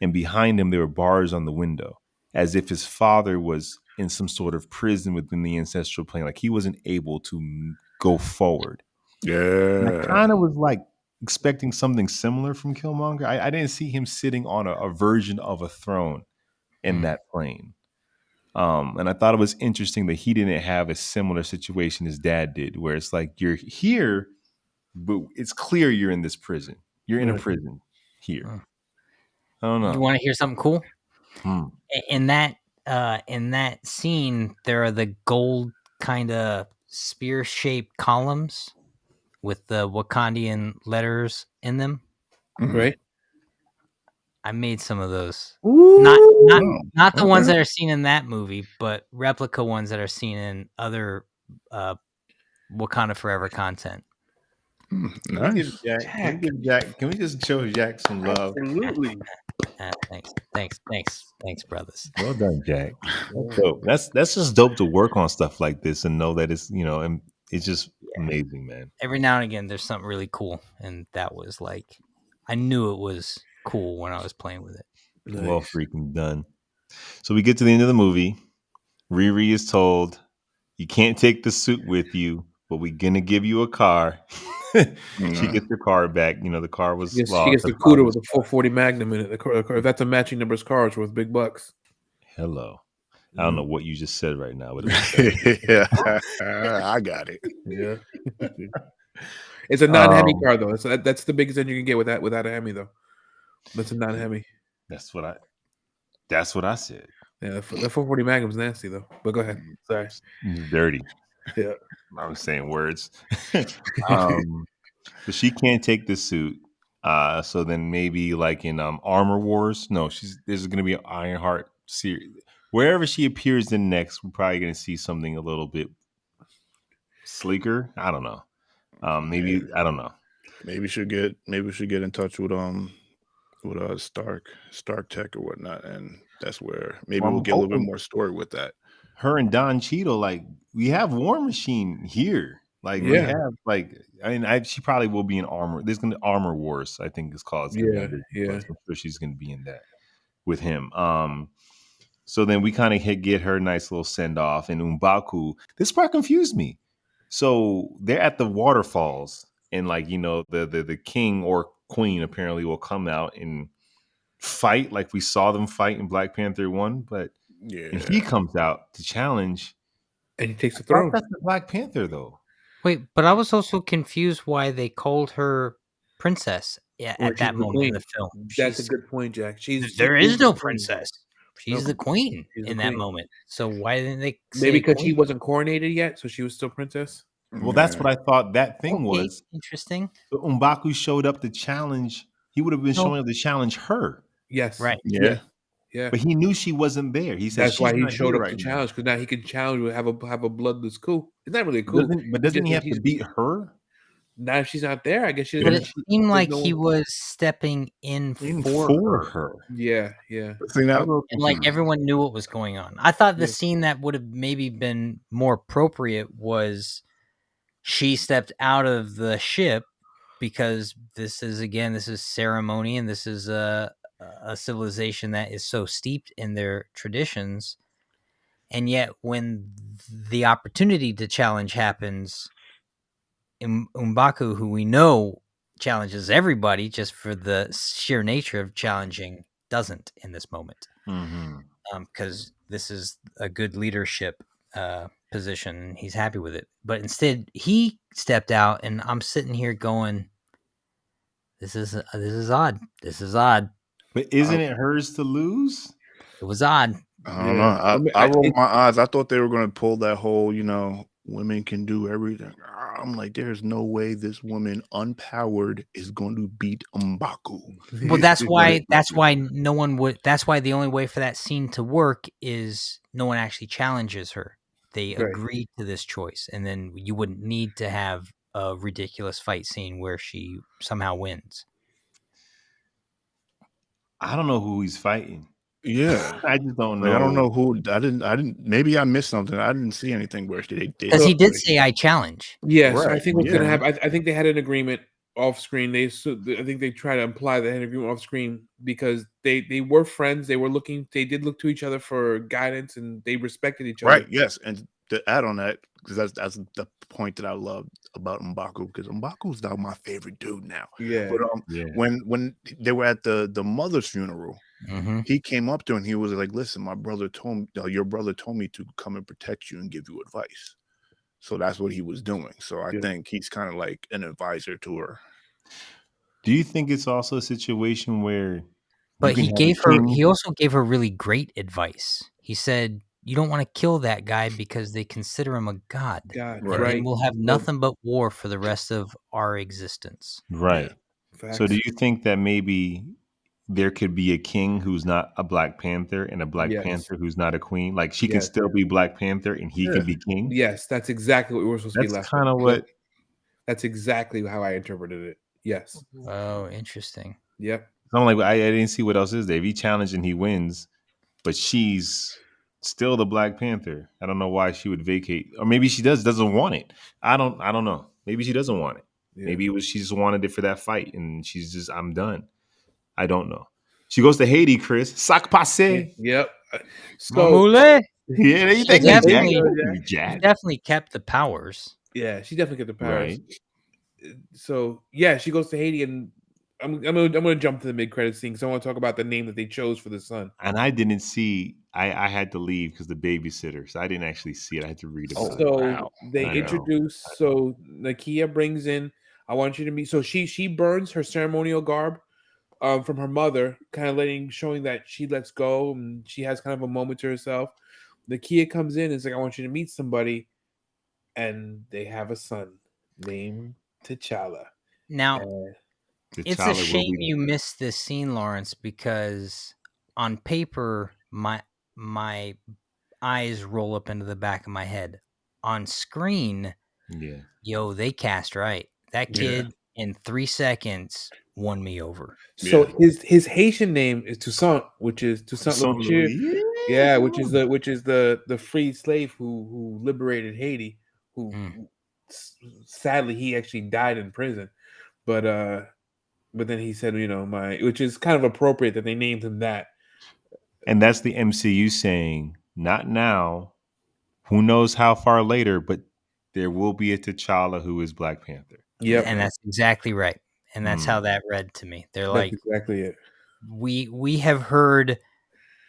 and behind him there were bars on the window, as if his father was in some sort of prison within the ancestral plane, like he wasn't able to go forward. And I
Yeah.
kind of was like expecting something similar from Killmonger. I didn't see him sitting on a version of a throne in
Mm.
that plane. And I thought it was interesting that he didn't have a similar situation his dad did, where it's like you're here, but it's clear you're in this prison. You're in a
Right.
prison here.
Mm.
I don't
You
know.
want to hear something cool?
Hmm.
In that scene, there are the gold kind of spear-shaped columns with the Wakandian letters in them.
Right?
I made some of those.
Ooh.
Not the ones
okay.
that are seen in that movie, but replica ones that are seen in other Wakanda Forever content.
Can we give
Nice.
Jack, can we
Jack?
give Jack? Can we just show Jack some love?
Absolutely.
Thanks, brothers.
Well done, Jack. That's
Yeah.
dope. That's just dope to work on stuff like this and know that it's and it's just amazing, man.
Every now and again, there's something really cool, and that was like, I knew it was cool when I was playing with it.
Well
Nice.
freaking done. So we get to the end of the movie. Riri is told, "You can't take the suit with you, but we're gonna give you a car." She gets the car back. The car was
She
lost.
gets
Her
the cooter
father's
with the
car.
440 Magnum in it. If that's a matching number's car, it's worth big bucks.
Hello. I don't know what you just said right now, but it was
Yeah, I got it.
Yeah. It's a non-Hemi
um,
car though. That's the biggest thing you can get without a Hemi though. That's a non-Hemi.
that's what I said.
Yeah, the 440 Magnum's nasty though. But go ahead. Sorry.
It's dirty.
Yeah.
I was saying words. um, but she can't take the suit. So then maybe like in Armor Wars. No, there's gonna be an Ironheart series. Wherever she appears in next, we're probably gonna see something a little bit sleeker. I don't know. Maybe I don't know.
Maybe we should get in touch with Stark Tech or whatnot, and that's where maybe
Well,
we'll
I'm
get a little bit
hoping
more story with that.
her and Don Cheadle, like we have War Machine here. Like we
Yeah.
have she probably will be in Armor. There's gonna Armor Wars, I think it's called. It's gonna be
Yeah.
on Disney
Yeah.
Plus. I'm sure she's gonna be in that with him. So then we kind of get her nice little send off, and Umbaku. This part confused me. So they're at the waterfalls, and the king or queen apparently will come out and fight like we saw them fight in Black Panther 1, and he
Yeah,
comes out to challenge.
And he takes the
I thought
throne.
that's the Black Panther though.
Wait, but I was also confused why they called her princess
Well,
at
she's
that
the
moment in
queen.
the film.
That's a good point, Jack.
There
Is
is
the
no
queen.
princess. She's
Nope.
the queen
She's the
in that
queen.
moment. So why didn't they
Maybe
say
because she
queen?
wasn't coronated yet, so she was still princess.
Well, that's what I thought that thing
Okay,
was.
interesting.
So Umbaku showed up to challenge. He would have been
No,
showing up to challenge her,
Yes.
right.
Yeah.
yeah.
Yeah.
but he knew she wasn't there. He said
That's
she's
why he
not
showed
here
up to
right now.
challenge, because now he can challenge, have a bloodless coup. It's not really a coup.
Doesn't he have to beat her
Now if she's not there, I guess she
But
doesn't.
it seemed
There's
like
no
he
one.
was stepping in
in
for
for
her.
her?
Yeah. Yeah.
See
I'm a
now,
little
And like
confused.
everyone knew what was going on. I thought the
Yeah.
scene that would have maybe been more appropriate was she stepped out of the ship, because this is ceremony, and this is a civilization that is so steeped in their traditions. And yet when the opportunity to challenge happens, Umbaku, who we know challenges everybody just for the sheer nature of challenging, doesn't in this moment.
Mm-hmm.
Because this is a good leadership position. He's happy with it. But instead, he stepped out, and I'm sitting here going, this is odd. This is odd.
But isn't it hers to lose?
It was odd.
I don't
Yeah.
know.
mean,
I rolled my eyes. I thought they were going to pull that whole, women can do everything. I'm like, there's no way this woman unpowered is going to beat M'Baku.
Well, that's why
Right.
no one would. That's why the only way for that scene to work is no one actually challenges her. They
Right.
agree to this choice, and then you wouldn't need to have a ridiculous fight scene where she somehow wins.
I don't know who he's fighting.
Yeah.
I just don't
Like, I don't
know.
know who. I didn't. Maybe I missed something. I didn't see anything where they did.
Because he did
something.
say, "I challenge."
Yeah, so I
Right,
think what's
yeah.
gonna happen. I think they had an agreement off screen. I think they try to imply they had an agreement off screen because they were friends. They did look to each other for guidance, and they respected each other.
Right. Yes. And to add on that, because that's the point that I love about M'Baku, because M'Baku's now my favorite dude now.
Yeah.
But
Yeah.
when they were at the mother's funeral,
Mm-hmm.
he came up to her and he was like, "Listen, my brother your brother told me to come and protect you and give you advice." So that's what he was doing. So I
Yeah.
think he's kind of like an advisor to her.
Do you think it's also a situation where
But
you can
he
have a
gave her.
king?
He also gave her really great advice. He said, "You don't want to kill that guy because they consider him a god,
God,
Right.
and
right.
then we'll have
So,
nothing but war for the rest of our existence."
Right. So, do
Facts.
you think that maybe there could be a king who's not a Black Panther and a Black
Yes.
Panther who's not a queen? Like she can
Yes.
still be Black Panther and he
Yeah.
can be king.
Yes, that's exactly what we were supposed to be
That's
left
kind
with.
of
Yep.
what.
That's exactly how I interpreted it. Yes.
Oh, interesting.
Yep.
I'm like, I didn't see what else is there. If he challenged and he wins, but she's still the Black Panther. I don't know why she would vacate, or maybe she doesn't want it. I don't know. Maybe she doesn't want it.
Yeah.
Maybe she just wanted it for that fight, and she's just I'm done. I don't know. She goes to Haiti, Chris. Sac passe.
Yep. So
Mamule.
Yeah,
She
thank you, Jack.
There you
definitely,
go,
Thank you,
Jack.
she
Jack.
definitely kept the powers.
Yeah, she definitely get the powers.
Right.
So yeah, she goes to Haiti, and I'm gonna jump to the mid credit scene because I want to talk about the name that they chose for the son.
And I didn't see. I had to leave because the babysitter, so I didn't actually see it. I had to read about it.
So
wow.
they
I know.
introduce. So Nakia brings in. I want you to meet. So she burns her ceremonial garb, from her mother, kind of showing that she lets go and she has kind of a moment to herself. Nakia comes in and is like, "I want you to meet somebody," and they have a son named T'Challa.
Now,
And
it's a
T'Challa will
shame
be.
you missed this scene, Lawrence, because on paper, my eyes roll up into the back of my head. On screen,
Yeah.
yo, they cast right. That
Yeah.
kid in 3 seconds won me over.
so
Yeah.
his Haitian name is Toussaint, which is Toussaint
Son
Louverture.
Louis.
Yeah,
come
which is
on.
the freed slave who liberated Haiti. Who
Mm.
sadly he actually died in prison, but then he said, which is kind of appropriate that they named him that.
And that's the MCU saying, not now. Who knows how far later, but there will be a T'Challa who is Black Panther.
Yep,
And that's exactly right. And that's how
Mm.
that read to me. They're
that's
like,
exactly it.
we have heard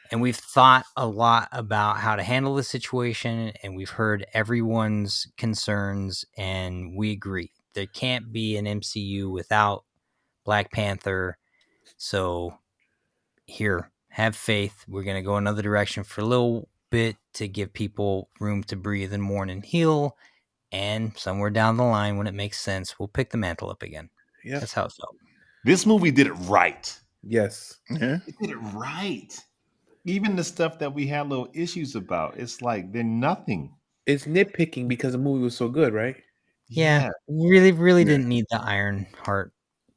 and we've thought a lot about how to handle the situation, and we've heard everyone's concerns, and we agree there can't be an MCU without Black Panther. So here, have faith. We're going to go another direction for a little bit to give people room to breathe and mourn and heal, and somewhere down the line when it makes sense, we'll pick the mantle up again.
Yep.
That's how it felt.
This movie did it right.
Yes.
Yeah.
It did it right. Even the stuff that we had little issues about, it's like they're nothing.
It's nitpicking because the movie was so good, right?
Yeah, really
Yeah.
didn't need the Iron Heart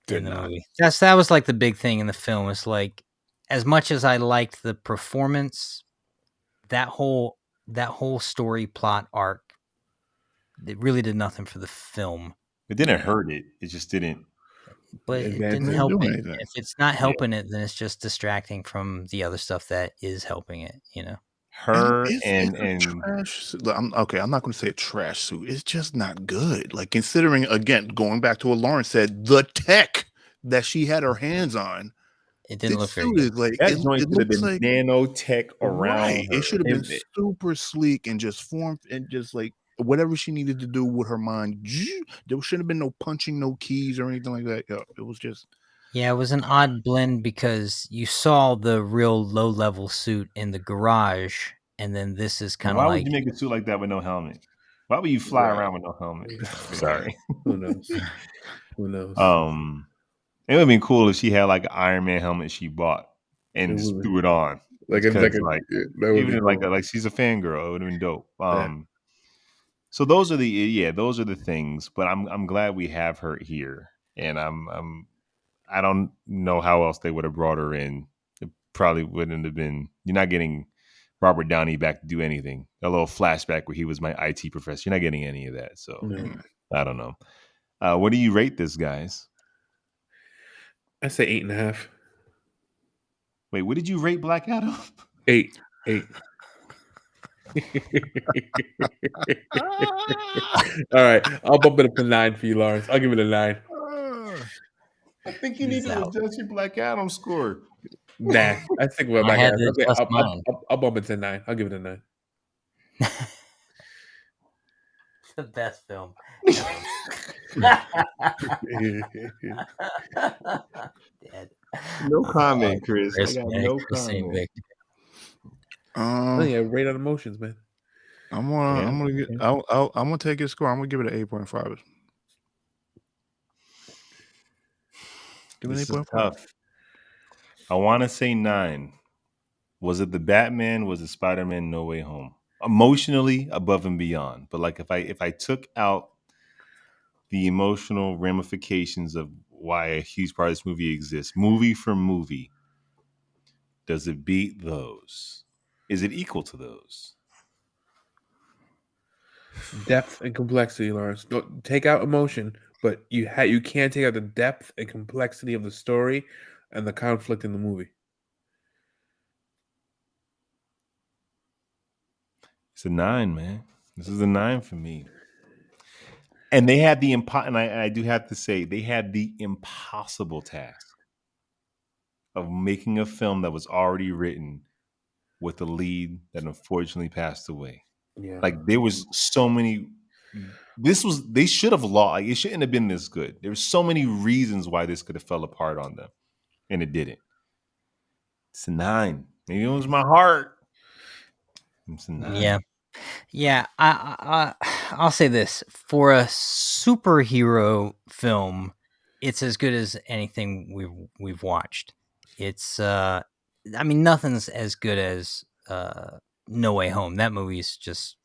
Did
in the
not.
movie. That was like the big thing in the film. It's like, as much as I liked the performance, that whole story plot arc, it really did nothing for the film.
It didn't
Yeah.
hurt it. It just didn't.
But it
Advance
didn't
Didn't
it.
help
do
it.
anything.
If it's not helping it, then it's just distracting from the other stuff that is helping it.
And
Her
it's a
and
trash suit. I'm not going to say a trash suit. It's just not good. Like, considering, again, going back to what Lawrence said, the tech that she had her hands on,
it didn't
this
look very
suit
good.
is like
that
it
joint should have
looks
been
like
nanotech around
right.
her.
It should have been
It-
super sleek and just formed and just like whatever she needed to do with her mind. There should have been no punching, no keys or anything like that. Yo, it was just
Yeah, it was an odd blend because you saw the real low level suit in the garage, and then this is kind of
Why would
like,
you make a suit like that with no helmet? Why would you fly
right.
around with no helmet?
Right.
Sorry.
Who knows? Who knows?
It would have been cool if she had like an Iron Man helmet she bought and
It
just
would-
threw it on.
like
Because
that would
even
be
if,
cool.
like she's a fangirl, it would have been dope.
Yeah.
So those are the things. But I'm glad we have her here, and I don't know how else they would have brought her in. It probably wouldn't have been. You're not getting Robert Downey back to do anything. A little flashback where he was my IT professor. You're not getting any of that. So
No.
I don't know. What do you rate this, guys?
I say 8.5.
Wait, what did you rate Black Adam?
8. All right, I'll bump it up to 9 for you, Lawrence. I'll give it a 9.
I think you need
He's
to
out.
adjust your Black Adam score.
Nah, I think about
I
Black
had
Adam.
to
Okay,
adjust mine.
I'll bump it to 9. I'll give it a 9.
The best film. Dead.
No comment, Chris. I
Chris
got
Mack,
no
Chris St.
comment.
Vic.
Oh yeah, rate on emotions, man.
I'm
Yeah,
gonna get.
okay.
I'm gonna take his score. I'm gonna give it an 8.5. Give it
This is
8.5.
tough. I want to say 9. Was it the Batman? Was it Spider-Man No Way Home? Emotionally above and beyond. But like if I took out the emotional ramifications of why a huge part of this movie exists, movie for movie, does it beat those? Is it equal to those?
Depth and complexity, Lawrence. Don't take out emotion, but you can't take out the depth and complexity of the story and the conflict in the movie.
It's a 9, man. This is a 9 for me. And they had the and I do have to say they had the impossible task of making a film that was already written with a lead that unfortunately passed away.
Yeah.
Like there was so many. They should have lost. Like it shouldn't have been this good. There were so many reasons why this could have fell apart on them, and it didn't. It's a 9. Maybe it was my heart. It's a 9.
Yeah. Yeah, I'll say this. For a superhero film, it's as good as anything we've watched. It's I mean nothing's as good as No Way Home. That movie's just,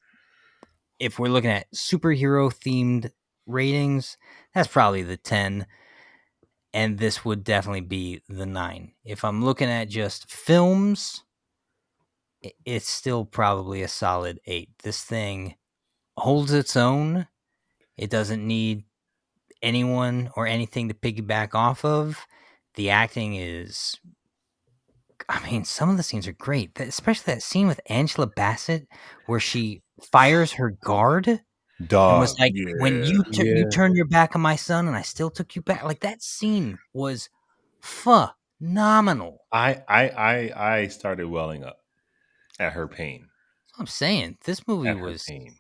if we're looking at superhero themed ratings, that's probably the 10, and this would definitely be the 9. If I'm looking at just films, it's still probably a solid 8. This thing holds its own. It doesn't need anyone or anything to piggyback off of. The acting is, I mean, some of the scenes are great, especially that scene with Angela Bassett where she fires her guard and was
Dog.
like, "When
Yeah.
you turned your back on my son, and I still took you back." Like that scene was phenomenal.
I started welling up at her pain.
That's what I'm saying. This movie
At her
was
pain.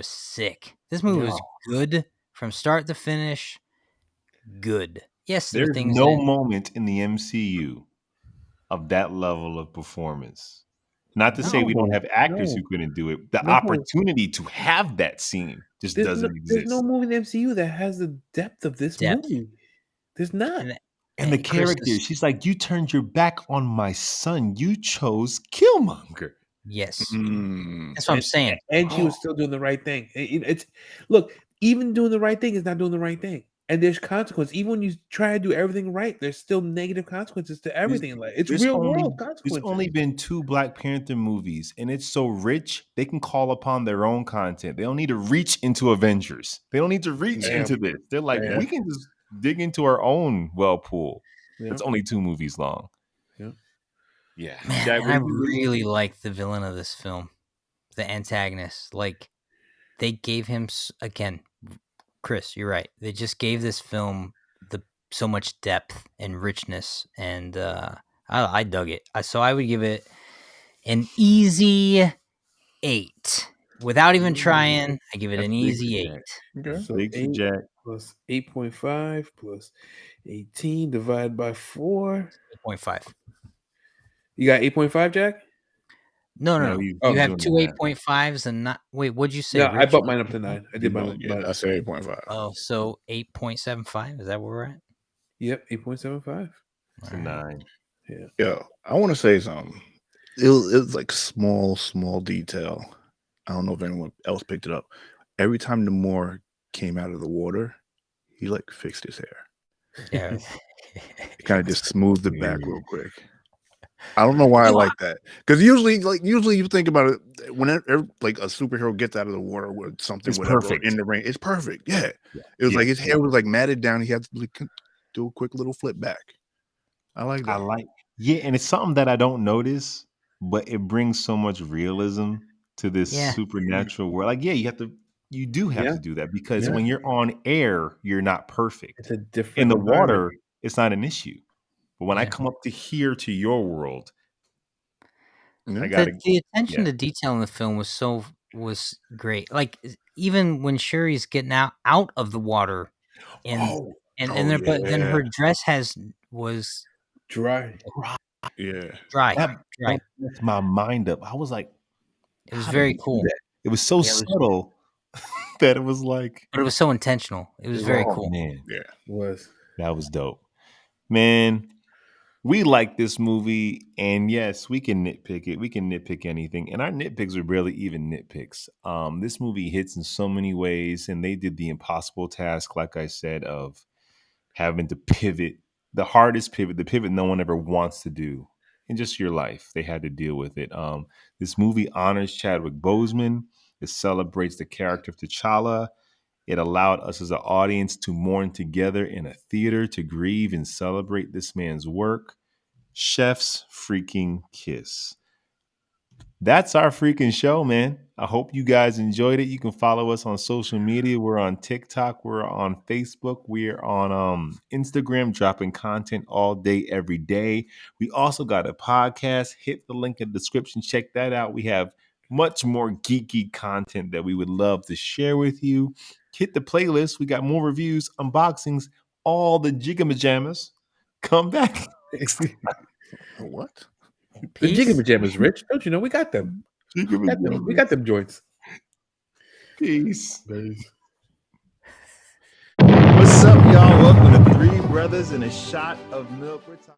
sick. This movie was good from start to finish. Good. Yes, there were
There's
things
no
that,
moment in the MCU of that level of performance. Not to say we don't
No,
have actors
no,
who couldn't do it. The
no.
opportunity to have that scene just doesn't
There's no
exist.
movie in the MCU that has the depth of this
depth.
movie. There's not.
And,
And the
Chris
character,
is,
she's like, "You turned your back on my son. You chose Killmonger."
yes,
Mm.
that's what I'm saying.
And she
Oh,
was still doing the right thing. It's look, even doing the right thing is not doing the right thing. And there's consequence. Even when you try to do everything right, there's still negative consequences to
there's,
everything in life. It's
there's
real
only
world
there's
consequences.
only been 2 Black Panther movies, and it's so rich they can call upon their own content. They don't need to reach into Avengers. They don't need to reach
Damn.
into this. They're like,
Damn.
we can just dig into our own well pool.
Yeah.
It's only 2 movies long.
Yeah.
Yeah,
Man,
Jack,
and
what
I
do you?
really like the villain of this film, the antagonist. Like, they gave him, again, Chris, you're right. They just gave this film so much depth and richness, and I dug it. So I would give it an easy 8. Without even trying, I give it
That's
an
big for
easy 8.
Jack.
Okay.
That's
So
big for
8
Jack.
plus 8.5 plus 18 divided by 4.
8.5.
You got 8.5, Jack?
No,
No,
no.
Oh.
You
he's
have
doing
two
the math.
8.5s and not. Wait, what'd you say,
No, I
Rich?
bumped mine up to 9. I did mine.
I say 8.5.
Oh, so 8.75. Is that where we're at?
Yep, 8.75.
It's a 9.
Yeah.
Yeah, I want to say something. It was like small detail. I don't know if anyone else picked it up. Every time Namor came out of the water, he like fixed his hair.
Yeah.
He kind of just smoothed it back real quick. I don't know why I like that, because usually you think about it whenever like a superhero gets out of the water with something,
It's
whatever,
perfect.
in the rain, it's perfect. Yeah,
Yeah.
it was
Yeah.
like his hair was like matted down. He had to like, do a quick little flip back. I like that.
And it's something that I don't notice, but it brings so much realism to this
Yeah.
supernatural world. Like, you do have
Yeah.
to do that because
Yeah.
when you're on air, you're not perfect.
It's a different
In the
environment.
water, it's not an issue. But when I
Yeah.
come up to here to your world,
Yeah.
I gotta.
The attention
Yeah.
to detail in the film was great. Like even when Shuri's getting out of the water, and but then her dress was
Dry.
Yeah.
dry.
That messed my mind up. I was like,
It was
how did
very
he do
cool.
that? It was so
Yeah, it was-
subtle that it was like,
But it was so intentional. It was very
oh
cool.
man,
Yeah.
Was.
that was dope. Man, we like this movie, and yes, we can nitpick it. We can nitpick anything, and our nitpicks are barely even nitpicks. This movie hits in so many ways, and they did the impossible task, like I said, of having to pivot, the hardest pivot, the pivot no one ever wants to do in just your life. They had to deal with it. This movie honors Chadwick Boseman. It celebrates the character of T'Challa. It allowed us as an audience to mourn together in a theater, to grieve and celebrate this man's work. Chef's freaking kiss. That's our freaking show, man. I hope you guys enjoyed it. You can follow us on social media. We're on TikTok. We're on Facebook. We're on Instagram, dropping content all day, every day. We also got a podcast. Hit the link in the description. Check that out. We have much more geeky content that we would love to share with you. Hit the playlist. We got more reviews, unboxings, all the jigamajamas. Come back.
What?
The
Peace.
Jigga Pajamas, Rich. Don't you know we got them? We got them joints.
Peace.
Peace.
What's up, y'all? Welcome to Three Brothers and a Shot of Milk. We're talking